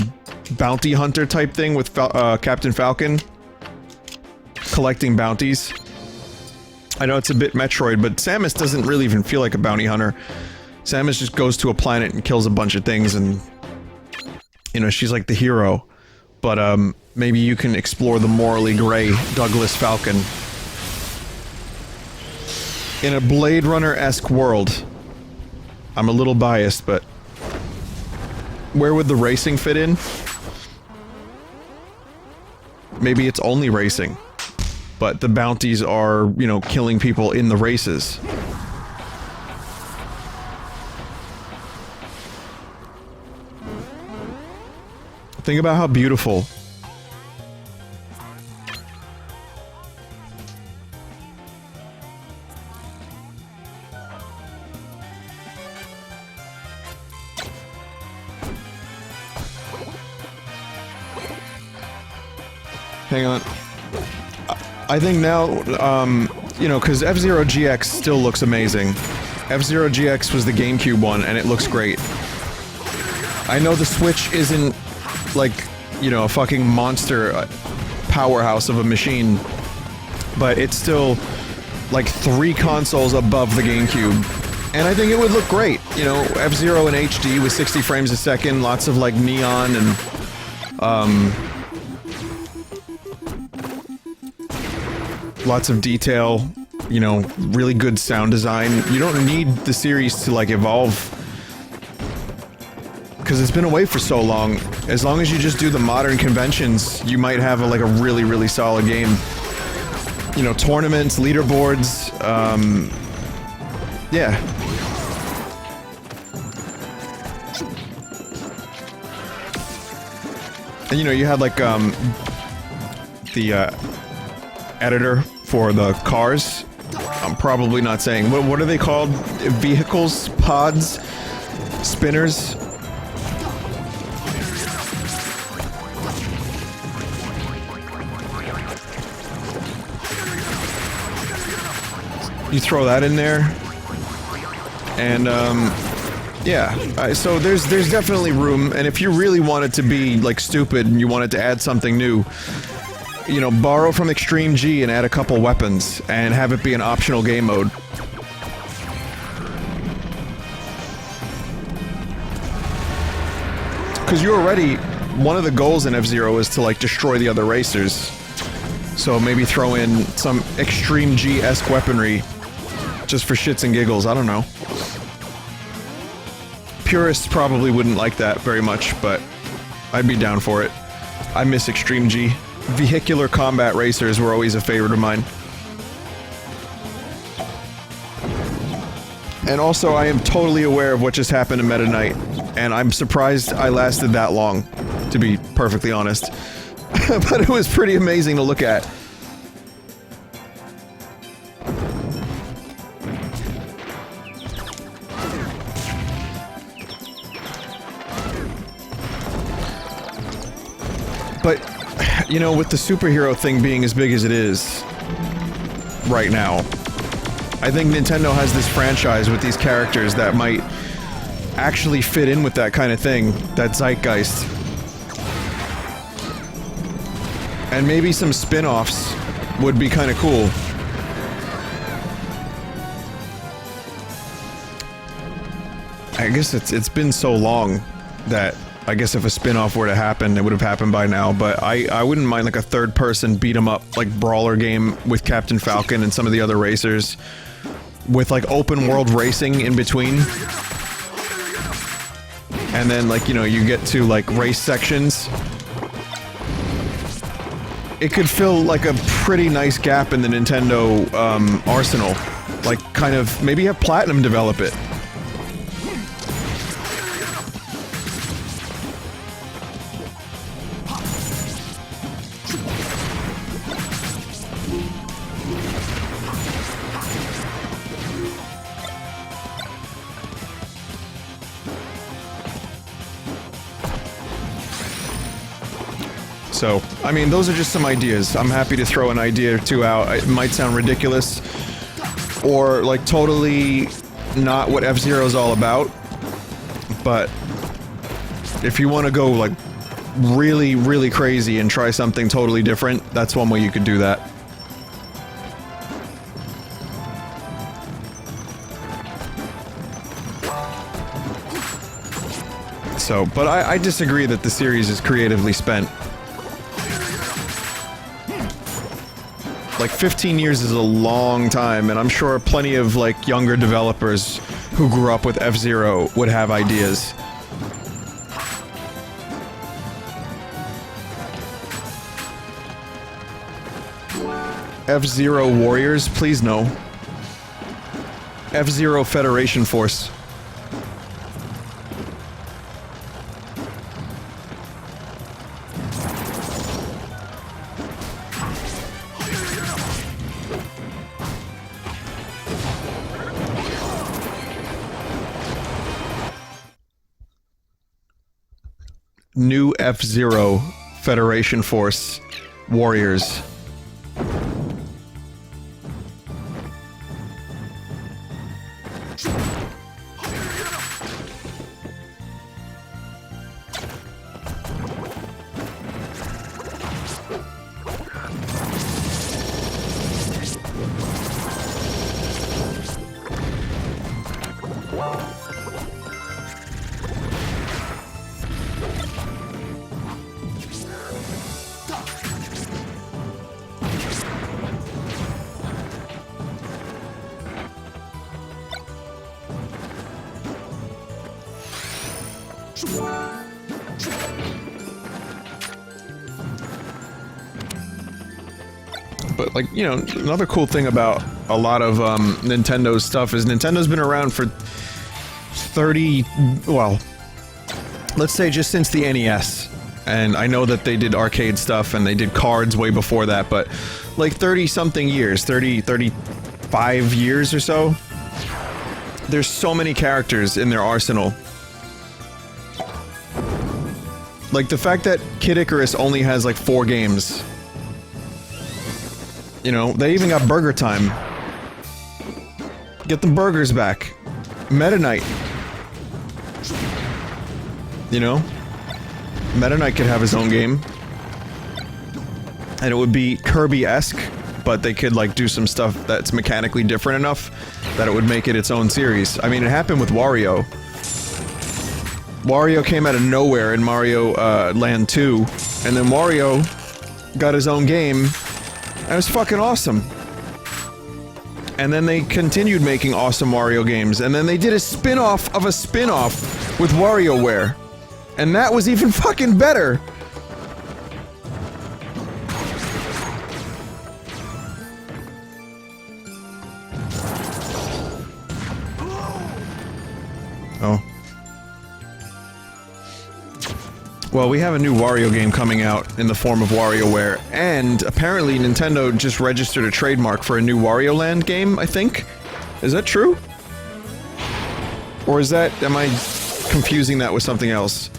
bounty hunter type thing with Captain Falcon? Collecting bounties. I know it's a bit Metroid, but Samus doesn't really even feel like a bounty hunter. Samus just goes to a planet and kills a bunch of things and... you know, she's like the hero. But, maybe you can explore the morally gray Douglas Falcon. In a Blade Runner-esque world. I'm a little biased, but... where would the racing fit in? Maybe it's only racing. But the bounties are, you know, killing people in the races. Think about how beautiful... Hang on. I think now, you know, because F-Zero GX still looks amazing. F-Zero GX was the GameCube one, and it looks great. I know the Switch isn't, like, you know, a fucking monster powerhouse of a machine, but it's still, like, 3 consoles above the GameCube. And I think it would look great, you know, F-Zero in HD with 60 frames a second, lots of, like, neon and, lots of detail, you know, really good sound design. You don't need the series to, like, evolve. Because it's been away for so long. As long as you just do the modern conventions, you might have, like, a really, really solid game. You know, tournaments, leaderboards, yeah. And, you know, you had, like, the, editor for the cars. I'm probably not saying... What are they called? Vehicles? Pods? Spinners? You throw that in there. And, yeah. So there's definitely room, and if you really want it to be, like, stupid and you wanted to add something new, you know, borrow from Extreme G and add a couple weapons, and have it be an optional game mode. Because you already... One of the goals in F-Zero is to, like, destroy the other racers. So maybe throw in some Extreme G-esque weaponry, just for shits and giggles, I don't know. Purists probably wouldn't like that very much, but I'd be down for it. I miss Extreme G. Vehicular combat racers were always a favorite of mine. And also, I am totally aware of what just happened in Meta Knight, and I'm surprised I lasted that long, to be perfectly honest. But it was pretty amazing to look at. But, you know, with the superhero thing being as big as it is right now, I think Nintendo has this franchise with these characters that might actually fit in with that kind of thing, that zeitgeist. And maybe some spin-offs would be kind of cool. I guess it's been so long that I guess if a spin-off were to happen, it would have happened by now, but I wouldn't mind, like, a third-person beat-em-up, like, brawler game with Captain Falcon and some of the other racers, with, like, open-world racing in between. And then, like, you know, you get to, like, race sections. It could fill, like, a pretty nice gap in the Nintendo, arsenal. Like, kind of, maybe have Platinum develop it. So, I mean, those are just some ideas. I'm happy to throw an idea or two out. It might sound ridiculous, or, like, totally not what F-Zero is all about, but if you want to go, like, really, really crazy and try something totally different, that's one way you could do that. So, but I disagree that the series is creatively spent. Like, 15 years is a long time, and I'm sure plenty of, like, younger developers who grew up with F-Zero would have ideas. F-Zero Warriors? Please no. F-Zero Federation Force. New F-Zero Federation Force Warriors. But, like, you know, another cool thing about a lot of Nintendo's stuff is Nintendo's been around for 30, well, let's say just since the NES. And I know that they did arcade stuff and they did cards way before that, but like 30-something years, 35 years or so. There's so many characters in their arsenal. Like, the fact that Kid Icarus only has like 4 games. You know, they even got Burger Time. Get the burgers back. Meta Knight. You know? Meta Knight could have his own game. And it would be Kirby-esque, but they could, like, do some stuff that's mechanically different enough that it would make it its own series. I mean, it happened with Wario. Wario came out of nowhere in Mario Land 2, and then Wario got his own game, and it was fucking awesome. And then they continued making awesome Wario games, and then they did a spin-off of a spin-off with WarioWare. And that was even fucking better! Oh. Well, we have a new Wario game coming out in the form of WarioWare, and apparently Nintendo just registered a trademark for a new Wario Land game, I think? Is that true? Or is that... am I confusing that with something else?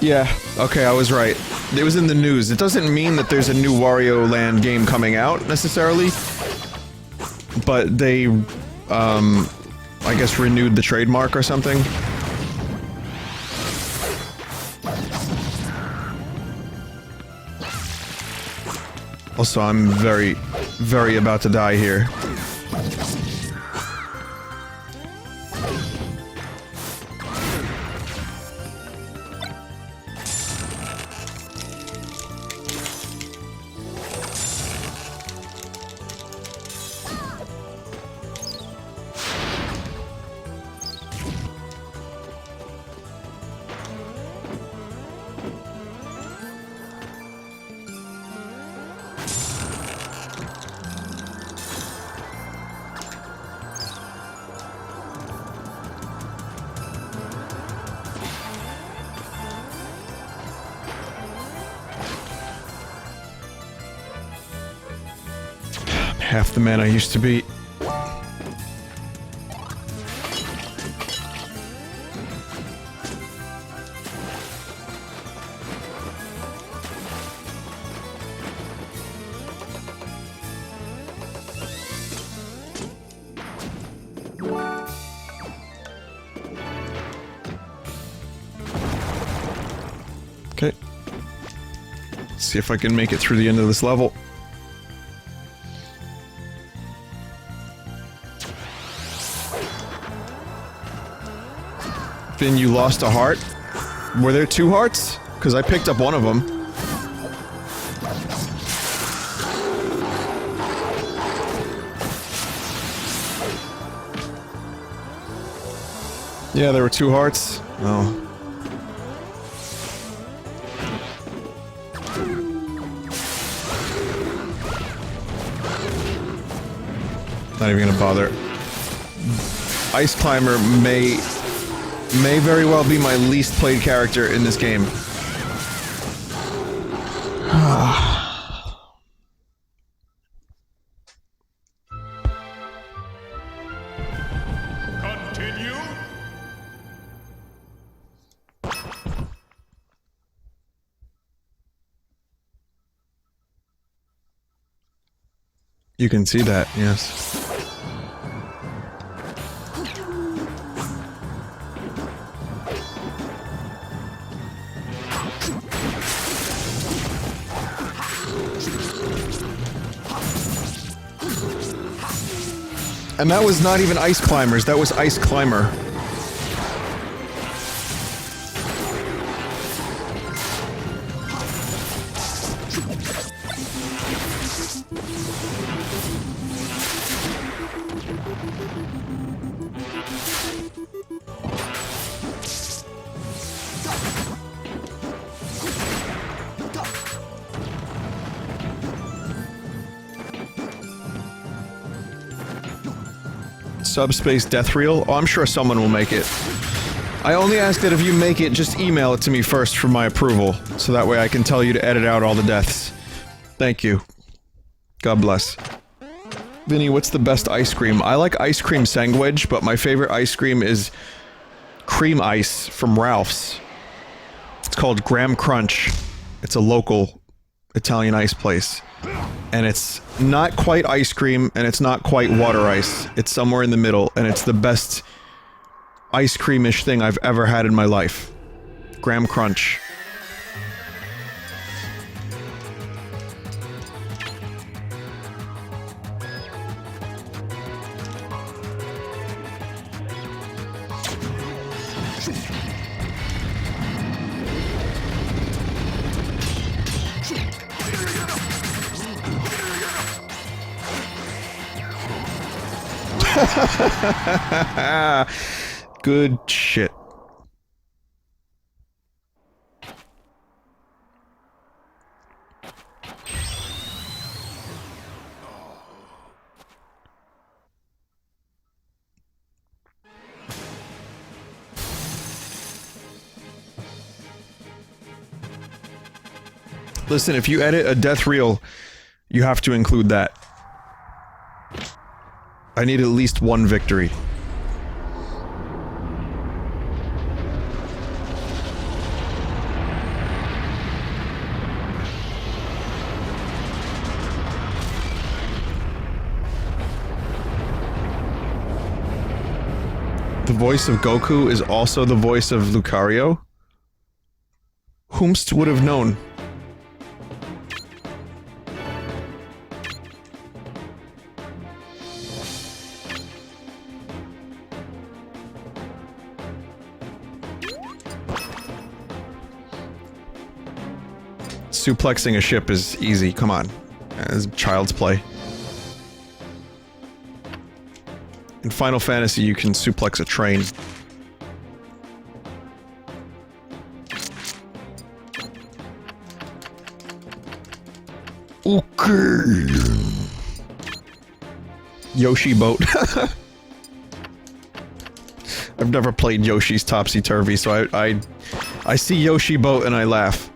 Yeah, okay, I was right. It was in the news. It doesn't mean that there's a new Wario Land game coming out, necessarily. But they, I guess renewed the trademark or something. Also, I'm very, very about to die here. Half the man I used to be. Okay. Let's see if I can make it through the end of this level. Vin, you lost a heart? Were there 2 hearts? Because I picked up one of them. Yeah, there were 2 hearts. Oh. Not even gonna bother. Ice Climber may very well be my least played character in this game.
Continue.
You can see that, yes. And that was not even Ice Climbers, that was Ice Climber. Subspace death reel? Oh, I'm sure someone will make it. I only ask that if you make it, just email it to me first for my approval, so that way I can tell you to edit out all the deaths. Thank you. God bless. Vinny, what's the best ice cream? I like ice cream sandwich, but my favorite ice cream is cream ice from Ralph's. It's called Graham Crunch. It's a local Italian ice place. And it's not quite ice cream, and it's not quite water ice. It's somewhere in the middle, and it's the best ice creamish thing I've ever had in my life. Graham Crunch. Good shit. Listen, if you edit a death reel, you have to include that. I need at least one victory. The voice of Goku is also the voice of Lucario? Whomst would have known? Suplexing a ship is easy, come on. It's child's play. In Final Fantasy, you can suplex a train. Okay. Yoshi boat. I've never played Yoshi's Topsy-Turvy, so I see Yoshi boat and I laugh.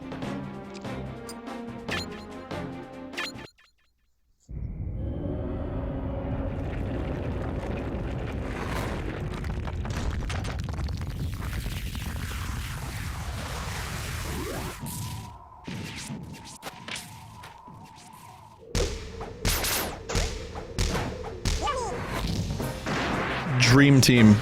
Dream Team.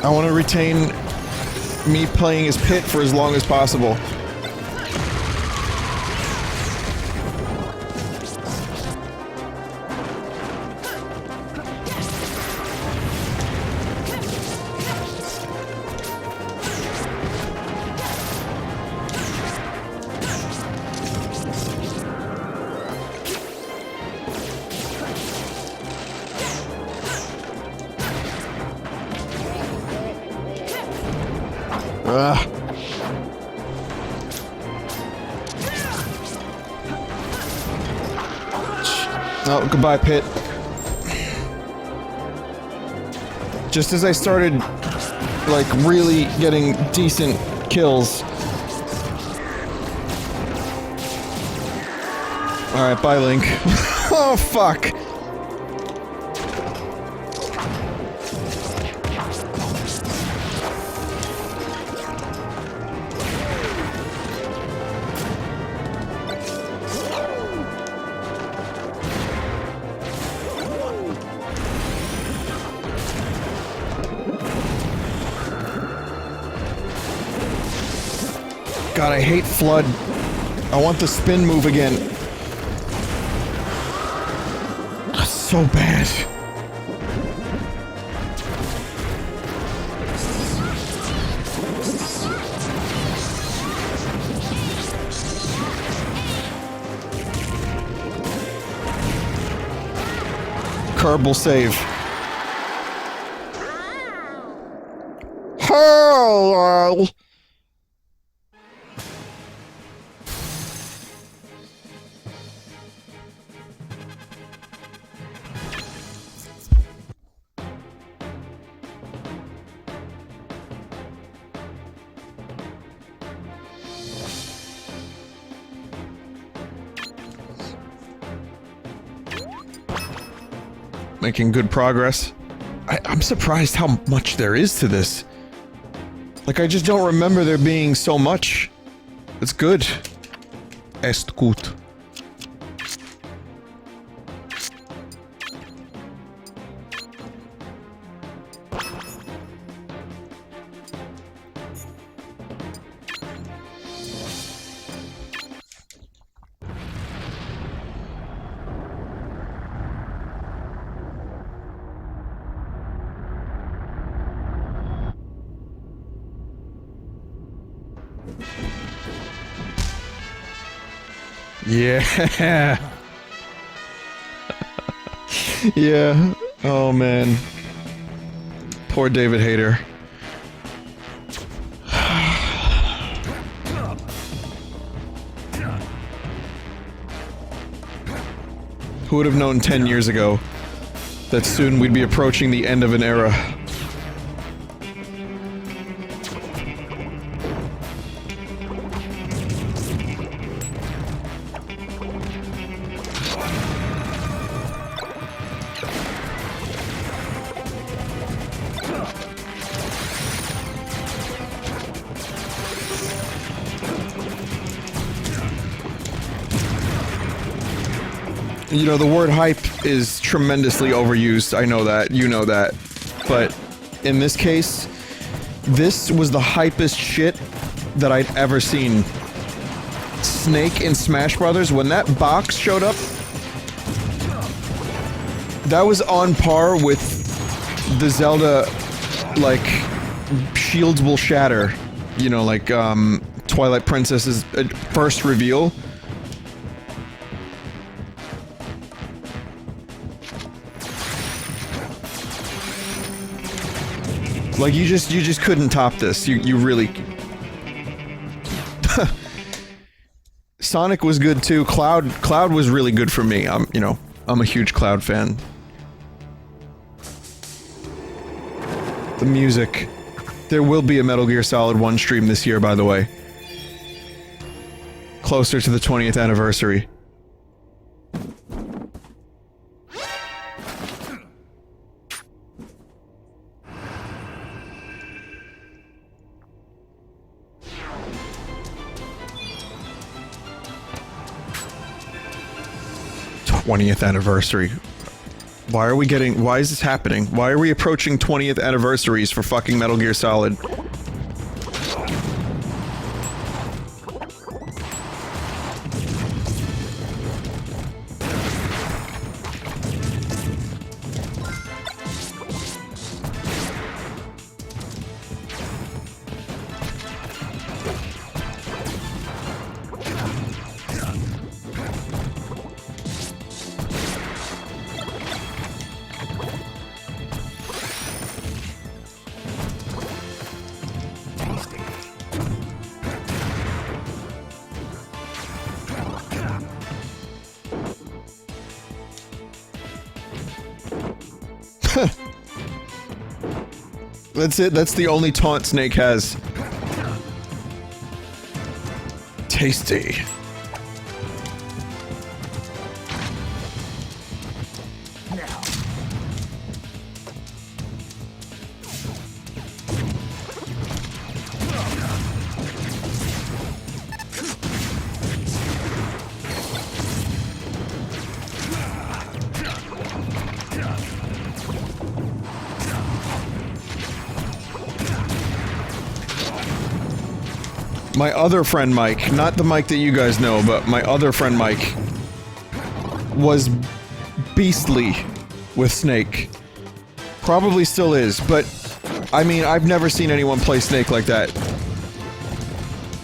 I want to retain me playing as Pit for as long as possible. Oh, goodbye, Pit. Just as I started, like, really getting decent kills. Alright, bye, Link. Oh, fuck. God, I hate Flood. I want the spin move again. So bad. Curb will save. Hello. Making good progress. I'm surprised how much there is to this. Like, I just don't remember there being so much. It's good. Est gut. Yeah. Yeah. Oh man. Poor David Hayter. Who would have known 10 years ago that soon we'd be approaching the end of an era? You know, the word hype is tremendously overused, I know that, you know that. But, in this case, this was the hypest shit that I'd ever seen. Snake in Smash Brothers, when that box showed up, that was on par with the Zelda, like, shields will shatter. You know, like, Twilight Princess's first reveal. Like, you just couldn't top this. You really... Sonic was good too. Cloud was really good for me. I'm a huge Cloud fan. The music. There will be a Metal Gear Solid 1 stream this year, by the way. Closer to the 20th anniversary. '20th anniversary. Why is this happening? Why are we approaching 20th anniversaries for fucking Metal Gear Solid? That's it. That's the only taunt Snake has. Tasty. My other friend Mike, not the Mike that you guys know, but my other friend Mike was beastly with Snake. Probably still is, but I mean, I've never seen anyone play Snake like that.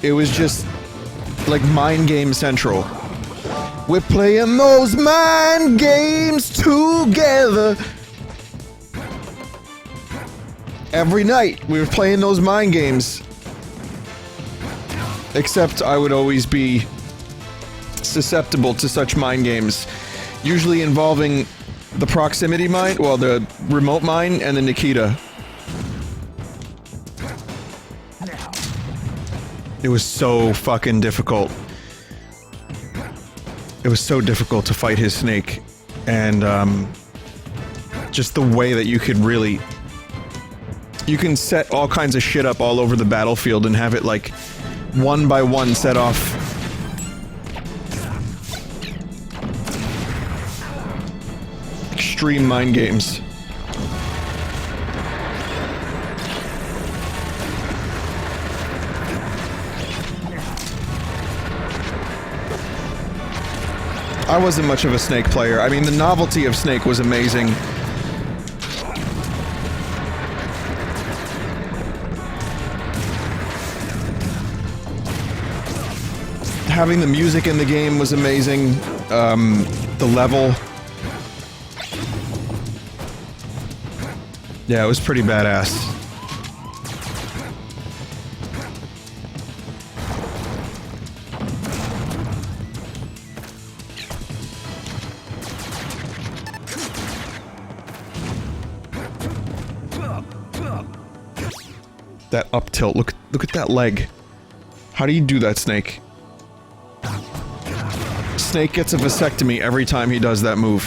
It was just like mind game central. We're playing those mind games together. Every night we were playing those mind games. Except I would always be susceptible to such mind games, usually involving the proximity mine, well, the remote mine, and the Nikita. It was so fucking difficult. It was so difficult to fight his Snake, and just the way that you could really... You can set all kinds of shit up all over the battlefield and have it, like, one by one set off. Extreme mind games. I wasn't much of a Snake player. I mean, the novelty of Snake was amazing. Having the music in the game was amazing. The level. Yeah, it was pretty badass. That up tilt. Look at that leg. How do you do that, Snake? Snake gets a vasectomy every time he does that move.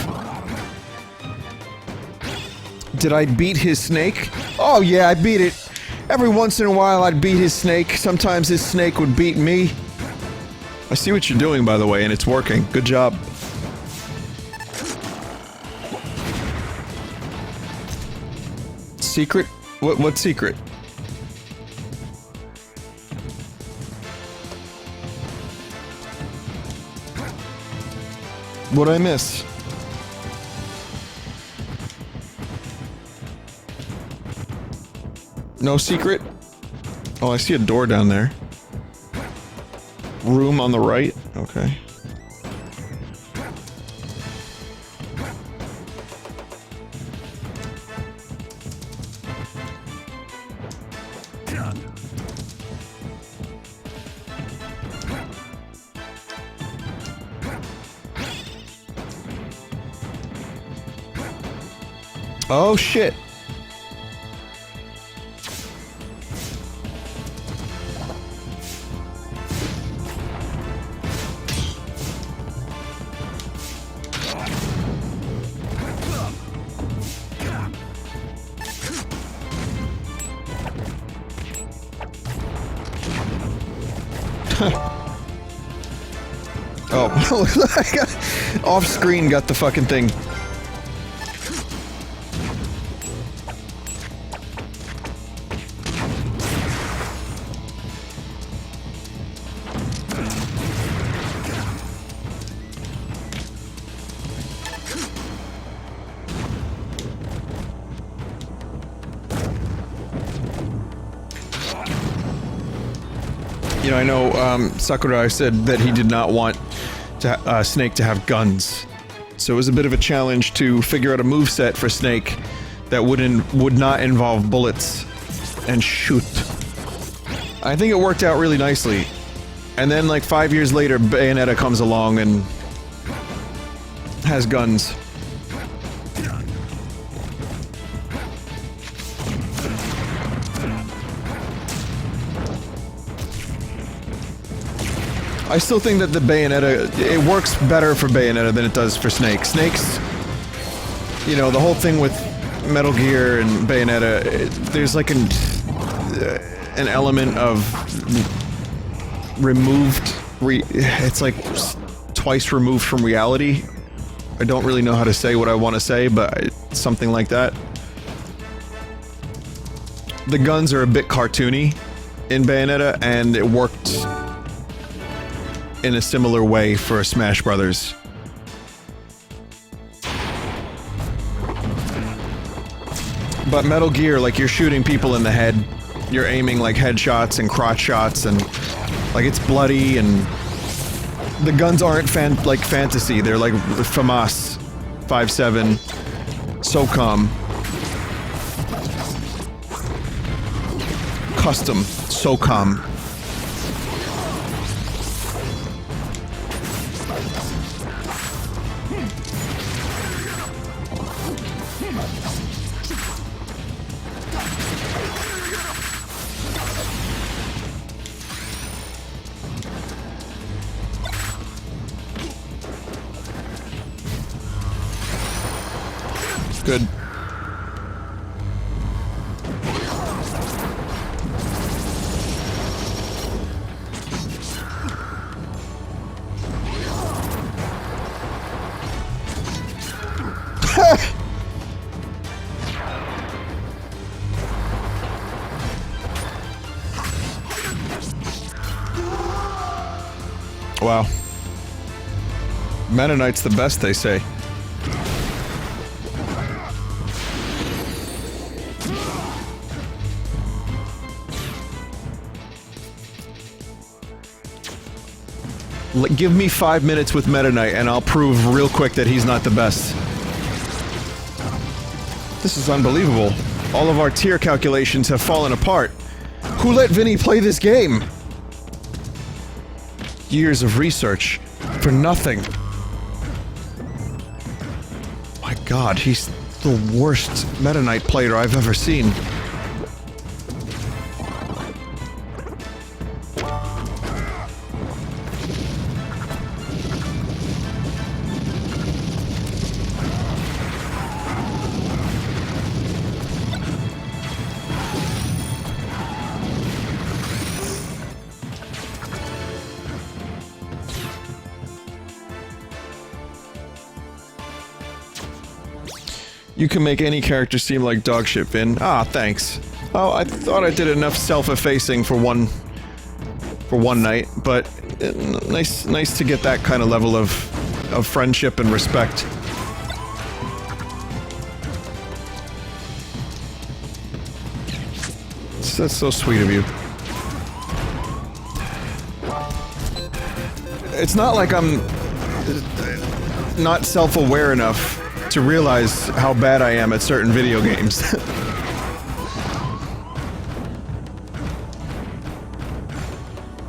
Did I beat his Snake? Oh yeah, I beat it. Every once in a while I'd beat his Snake. Sometimes his Snake would beat me. I see what you're doing, by the way, and it's working. Good job. Secret? What secret? What'd I miss? No secret? Oh, I see a door down there. Room on the right? Okay. Oh shit. Oh, off screen got the fucking thing. You know, I know Sakurai said that he did not want to, Snake to have guns. So it was a bit of a challenge to figure out a moveset for Snake that would not involve bullets and shoot. I think it worked out really nicely. And then like 5 years later, Bayonetta comes along and has guns. I still think that the Bayonetta, it works better for Bayonetta than it does for Snake. Snake's, you know, the whole thing with Metal Gear and Bayonetta, there's like an element of it's like twice removed from reality. I don't really know how to say what I want to say, but it's something like that. The guns are a bit cartoony, in Bayonetta, and it worked in a similar way for Smash Brothers. But Metal Gear, like, you're shooting people in the head. You're aiming, like, headshots and crotch shots, and, like, it's bloody, and the guns aren't like fantasy. They're like FAMAS 5.7 SOCOM custom SOCOM. Good. Wow. Meta Knight's the best, they say. Give me 5 minutes with Meta Knight and I'll prove real quick that he's not the best. This is unbelievable. All of our tier calculations have fallen apart. Who let Vinny play this game? Years of research for nothing. My god, he's the worst Meta Knight player I've ever seen. You can make any character seem like dog shit, Vin. Ah, thanks. Oh, I thought I did enough self-effacing for one night, but nice to get that kind of level of friendship and respect. That's so sweet of you. It's not like I'm not self-aware enough to realize how bad I am at certain video games.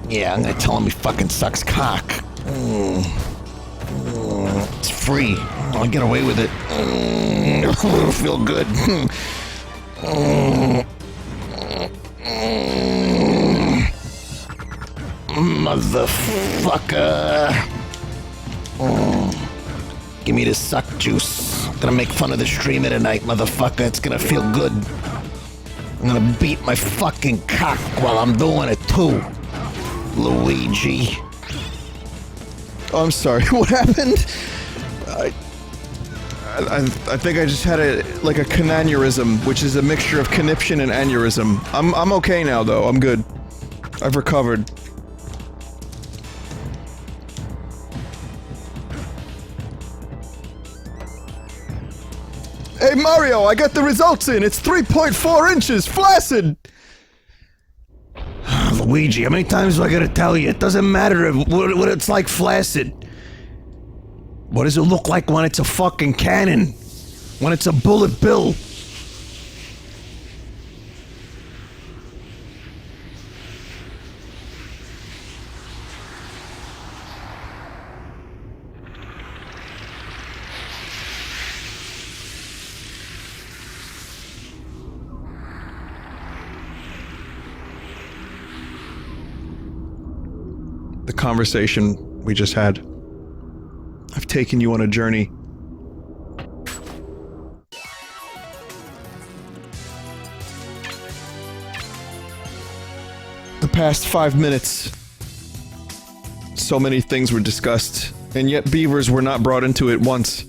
Yeah, I'm gonna tell him he fucking sucks cock. It's free. I'll get away with it. It'll feel good. Motherfucker. Give me the suck juice. Gonna make fun of the streamer tonight, motherfucker. It's gonna feel good. I'm gonna beat my fucking cock while I'm doing it too, Luigi.
Oh, I'm sorry. What happened? I think I just had a cananurism, which is a mixture of conniption and aneurysm. I'm okay now though. I'm good. I've recovered. Hey Mario, I got the results in! It's 3.4 inches, flaccid!
Luigi, how many times do I gotta tell you? It doesn't matter what it's like flaccid. What does it look like when it's a fucking cannon? When it's a bullet bill?
The conversation we just had. I've taken you on a journey. The past 5 minutes. So many things were discussed, and yet beavers were not brought into it once.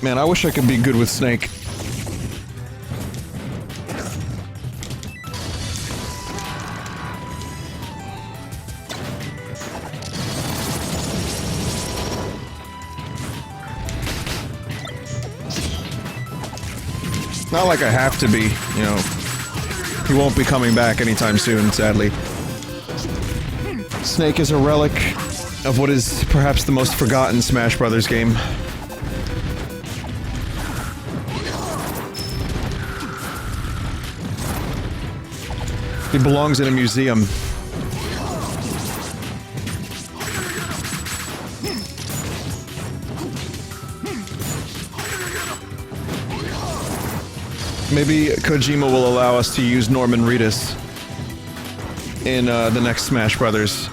Man, I wish I could be good with Snake. Not like I have to be, you know. He won't be coming back anytime soon, sadly. Snake is a relic of what is perhaps the most forgotten Smash Brothers game. He belongs in a museum. Maybe Kojima will allow us to use Norman Reedus in the next Smash Brothers.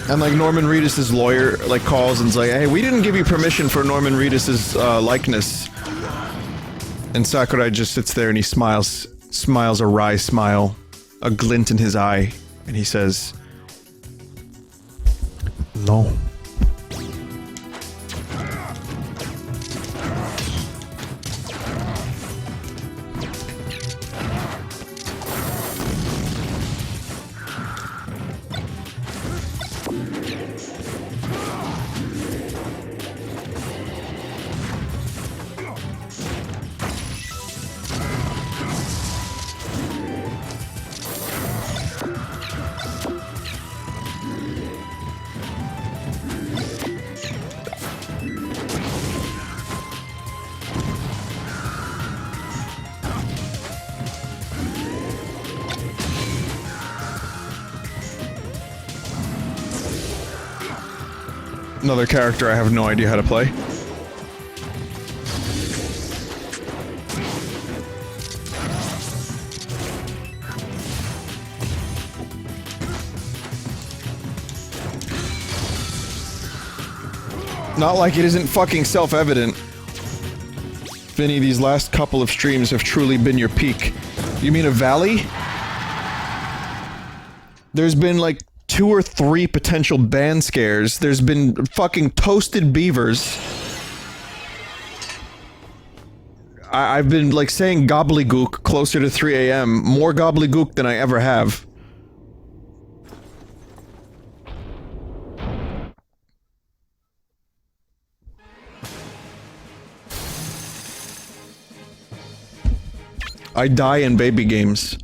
And like Norman Reedus' lawyer like calls and's like, hey, we didn't give you permission for Norman Reedus' likeness. And Sakurai just sits there and he smiles a wry smile, a glint in his eye, and he says, no. Another character I have no idea how to play. Not like it isn't fucking self-evident. Vinny, these last couple of streams have truly been your peak. You mean a valley? There's been like 2 or 3 potential ban scares. There's been fucking toasted beavers. I've been like saying gobbledygook closer to 3 AM. More gobbledygook than I ever have. I die in baby games.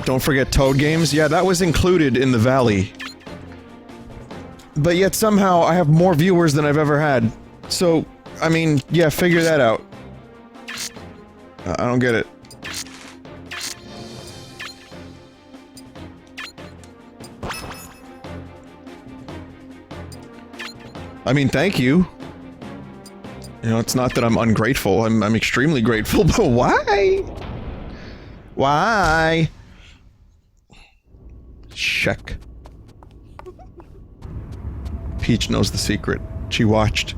Don't forget Toad games? Yeah, that was included in the Valley. But yet somehow I have more viewers than I've ever had. So, I mean, yeah, figure that out. I don't get it. I mean, thank you. You know, it's not that I'm ungrateful. I'm extremely grateful, but why? Why? Check. Peach knows the secret. She watched.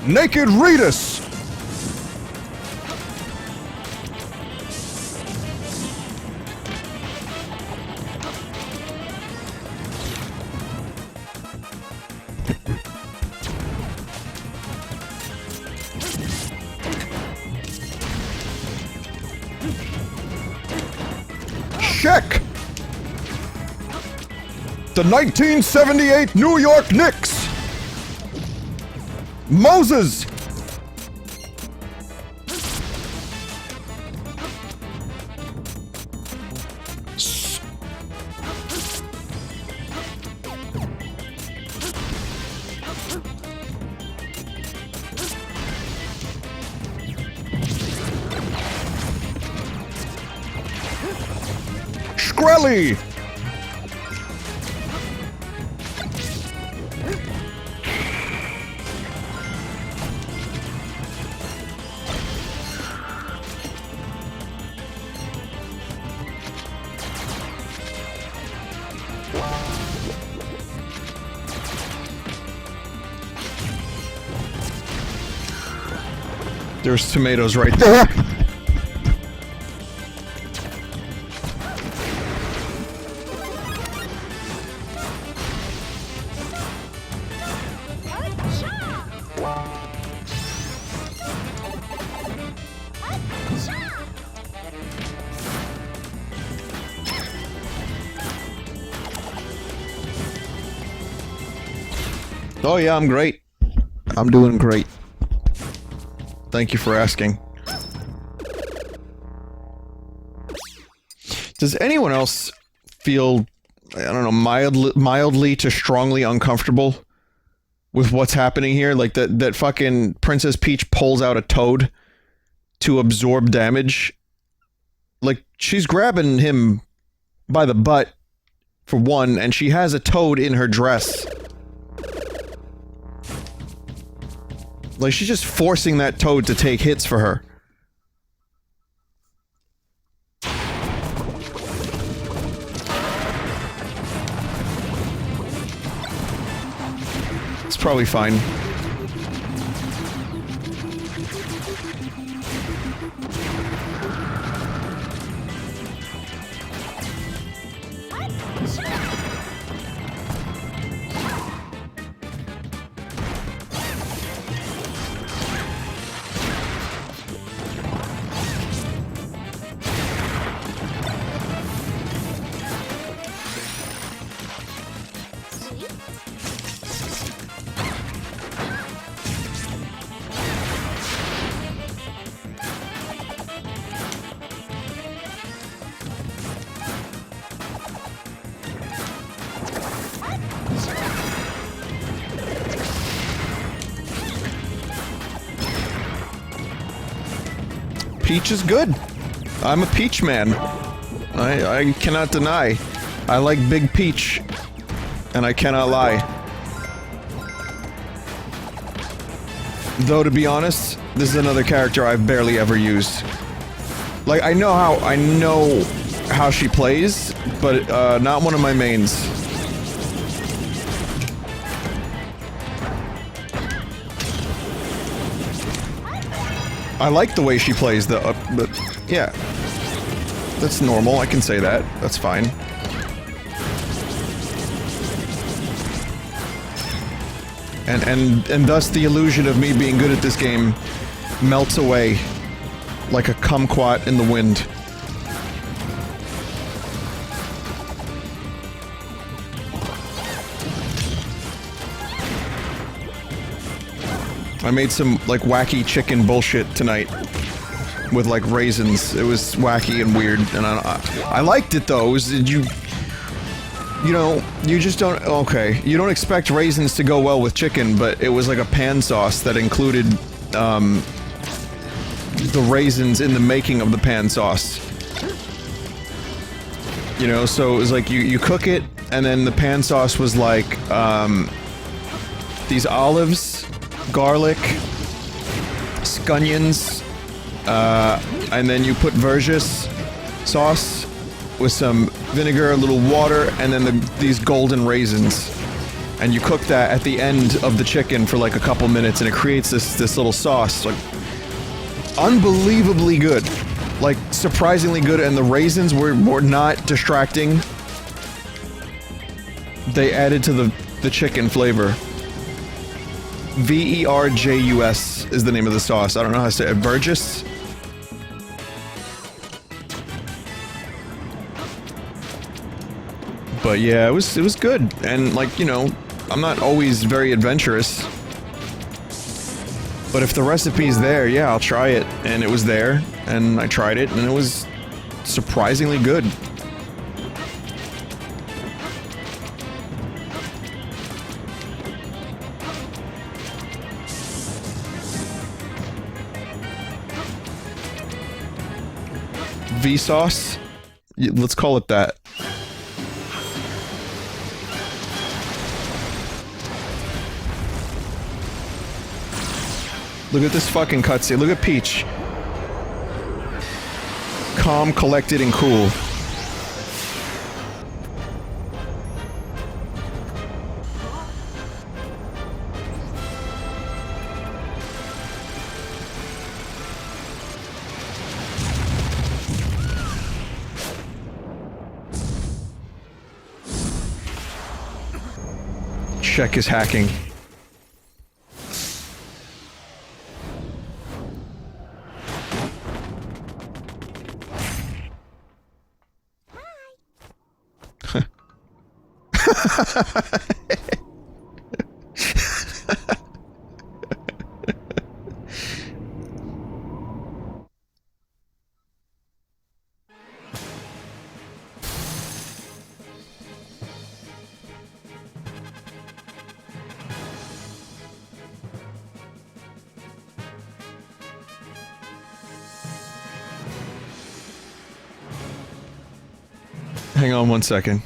Naked Reedus! Check! The 1978 New York Knicks! Moses! Skrelly! There's tomatoes right there. Oh yeah, I'm great. I'm doing great. Thank you for asking. Does anyone else feel, I don't know, mildly to strongly uncomfortable with what's happening here? Like that fucking Princess Peach pulls out a toad to absorb damage. Like, she's grabbing him by the butt, for one, and she has a toad in her dress. Like, she's just forcing that toad to take hits for her. It's probably fine. Peach is good. I'm a Peach man. I cannot deny. I like Big Peach. And I cannot lie. Though, to be honest, this is another character I've barely ever used. Like, I know how she plays, but not one of my mains. I like the way she plays, but yeah. That's normal, I can say that. That's fine. And thus the illusion of me being good at this game melts away like a kumquat in the wind. I made some, like, wacky chicken bullshit tonight with, like, raisins. It was wacky and weird, and I liked it, though. It was, you know, you just don't... Okay, you don't expect raisins to go well with chicken, but it was like a pan sauce that included, the raisins in the making of the pan sauce. You know, so it was like, you cook it, and then the pan sauce was like, these olives... garlic, scunions, and then you put Vergis sauce with some vinegar, a little water, and then these golden raisins. And you cook that at the end of the chicken for like a couple minutes, and it creates this little sauce. Like, unbelievably good. Like, surprisingly good, and the raisins were not distracting. They added to the chicken flavor. Verjus is the name of the sauce. I don't know how to say it. Vergis? But yeah, it was good. And, like, you know, I'm not always very adventurous. But if the recipe's there, yeah, I'll try it. And it was there, and I tried it, and it was surprisingly good. Vinesauce? Let's call it that. Look at this fucking cutscene. Look at Peach. Calm, collected, and cool. Check is hacking. Hang on 1 second.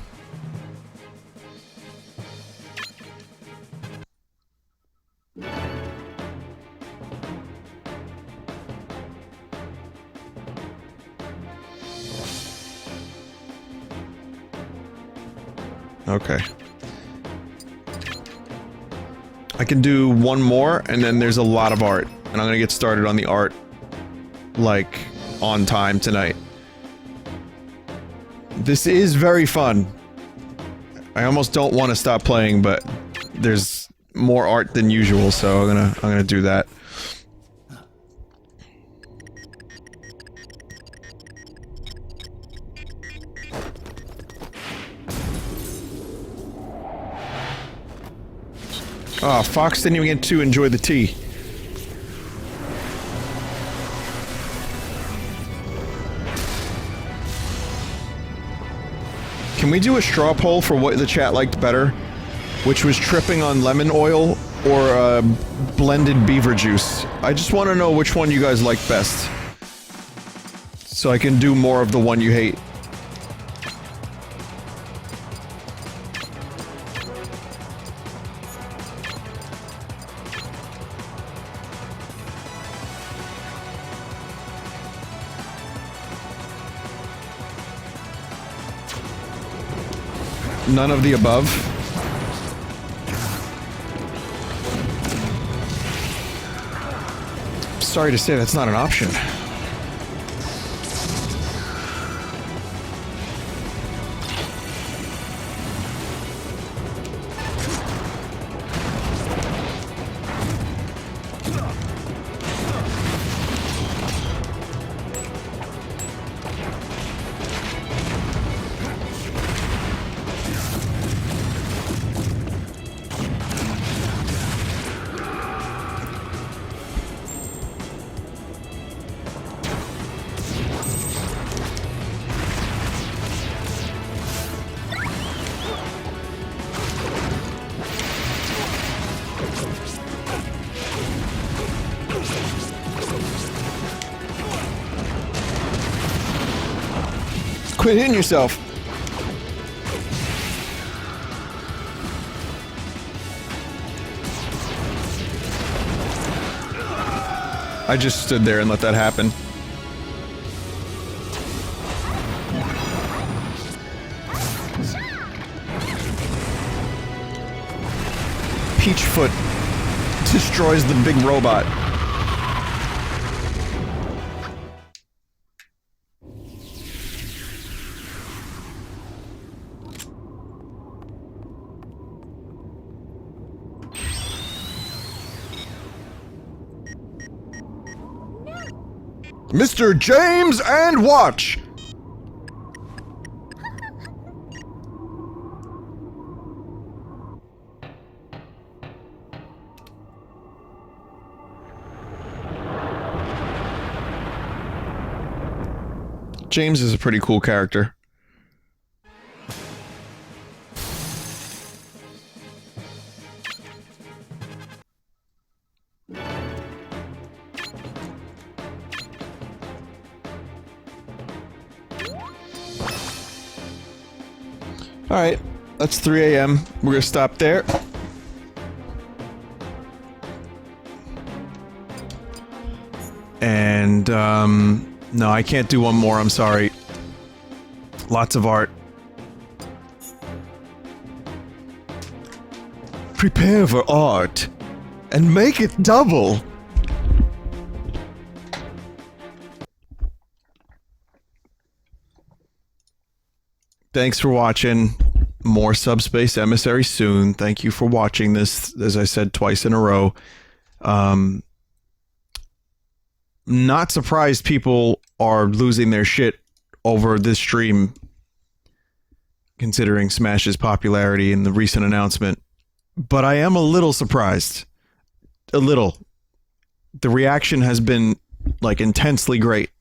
Okay. I can do one more, and then there's a lot of art. And I'm gonna get started on the art, like, on time tonight. This is very fun. I almost don't want to stop playing, but there's more art than usual, so I'm gonna do that. Oh, Fox didn't even get to enjoy the tea. Can we do a straw poll for what the chat liked better? Which was tripping on lemon oil or blended beaver juice? I just want to know which one you guys like best. So I can do more of the one you hate. None of the above. Sorry to say that's not an option. Quit hitting yourself. I just stood there and let that happen. Peachfoot destroys the big robot. Mr. James and watch! James is a pretty cool character. Alright, that's 3 a.m. We're gonna stop there. And, no, I can't do one more, I'm sorry. Lots of art. Prepare for art, and make it double! Thanks for watching. More Subspace Emissary soon. Thank you for watching this, as I said twice in a row. Not surprised people are losing their shit over this stream, considering Smash's popularity and the recent announcement. But I am a little surprised. A little. The reaction has been, like, intensely great.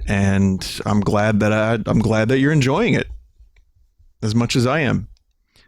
And I'm glad that you're enjoying it as much as I am.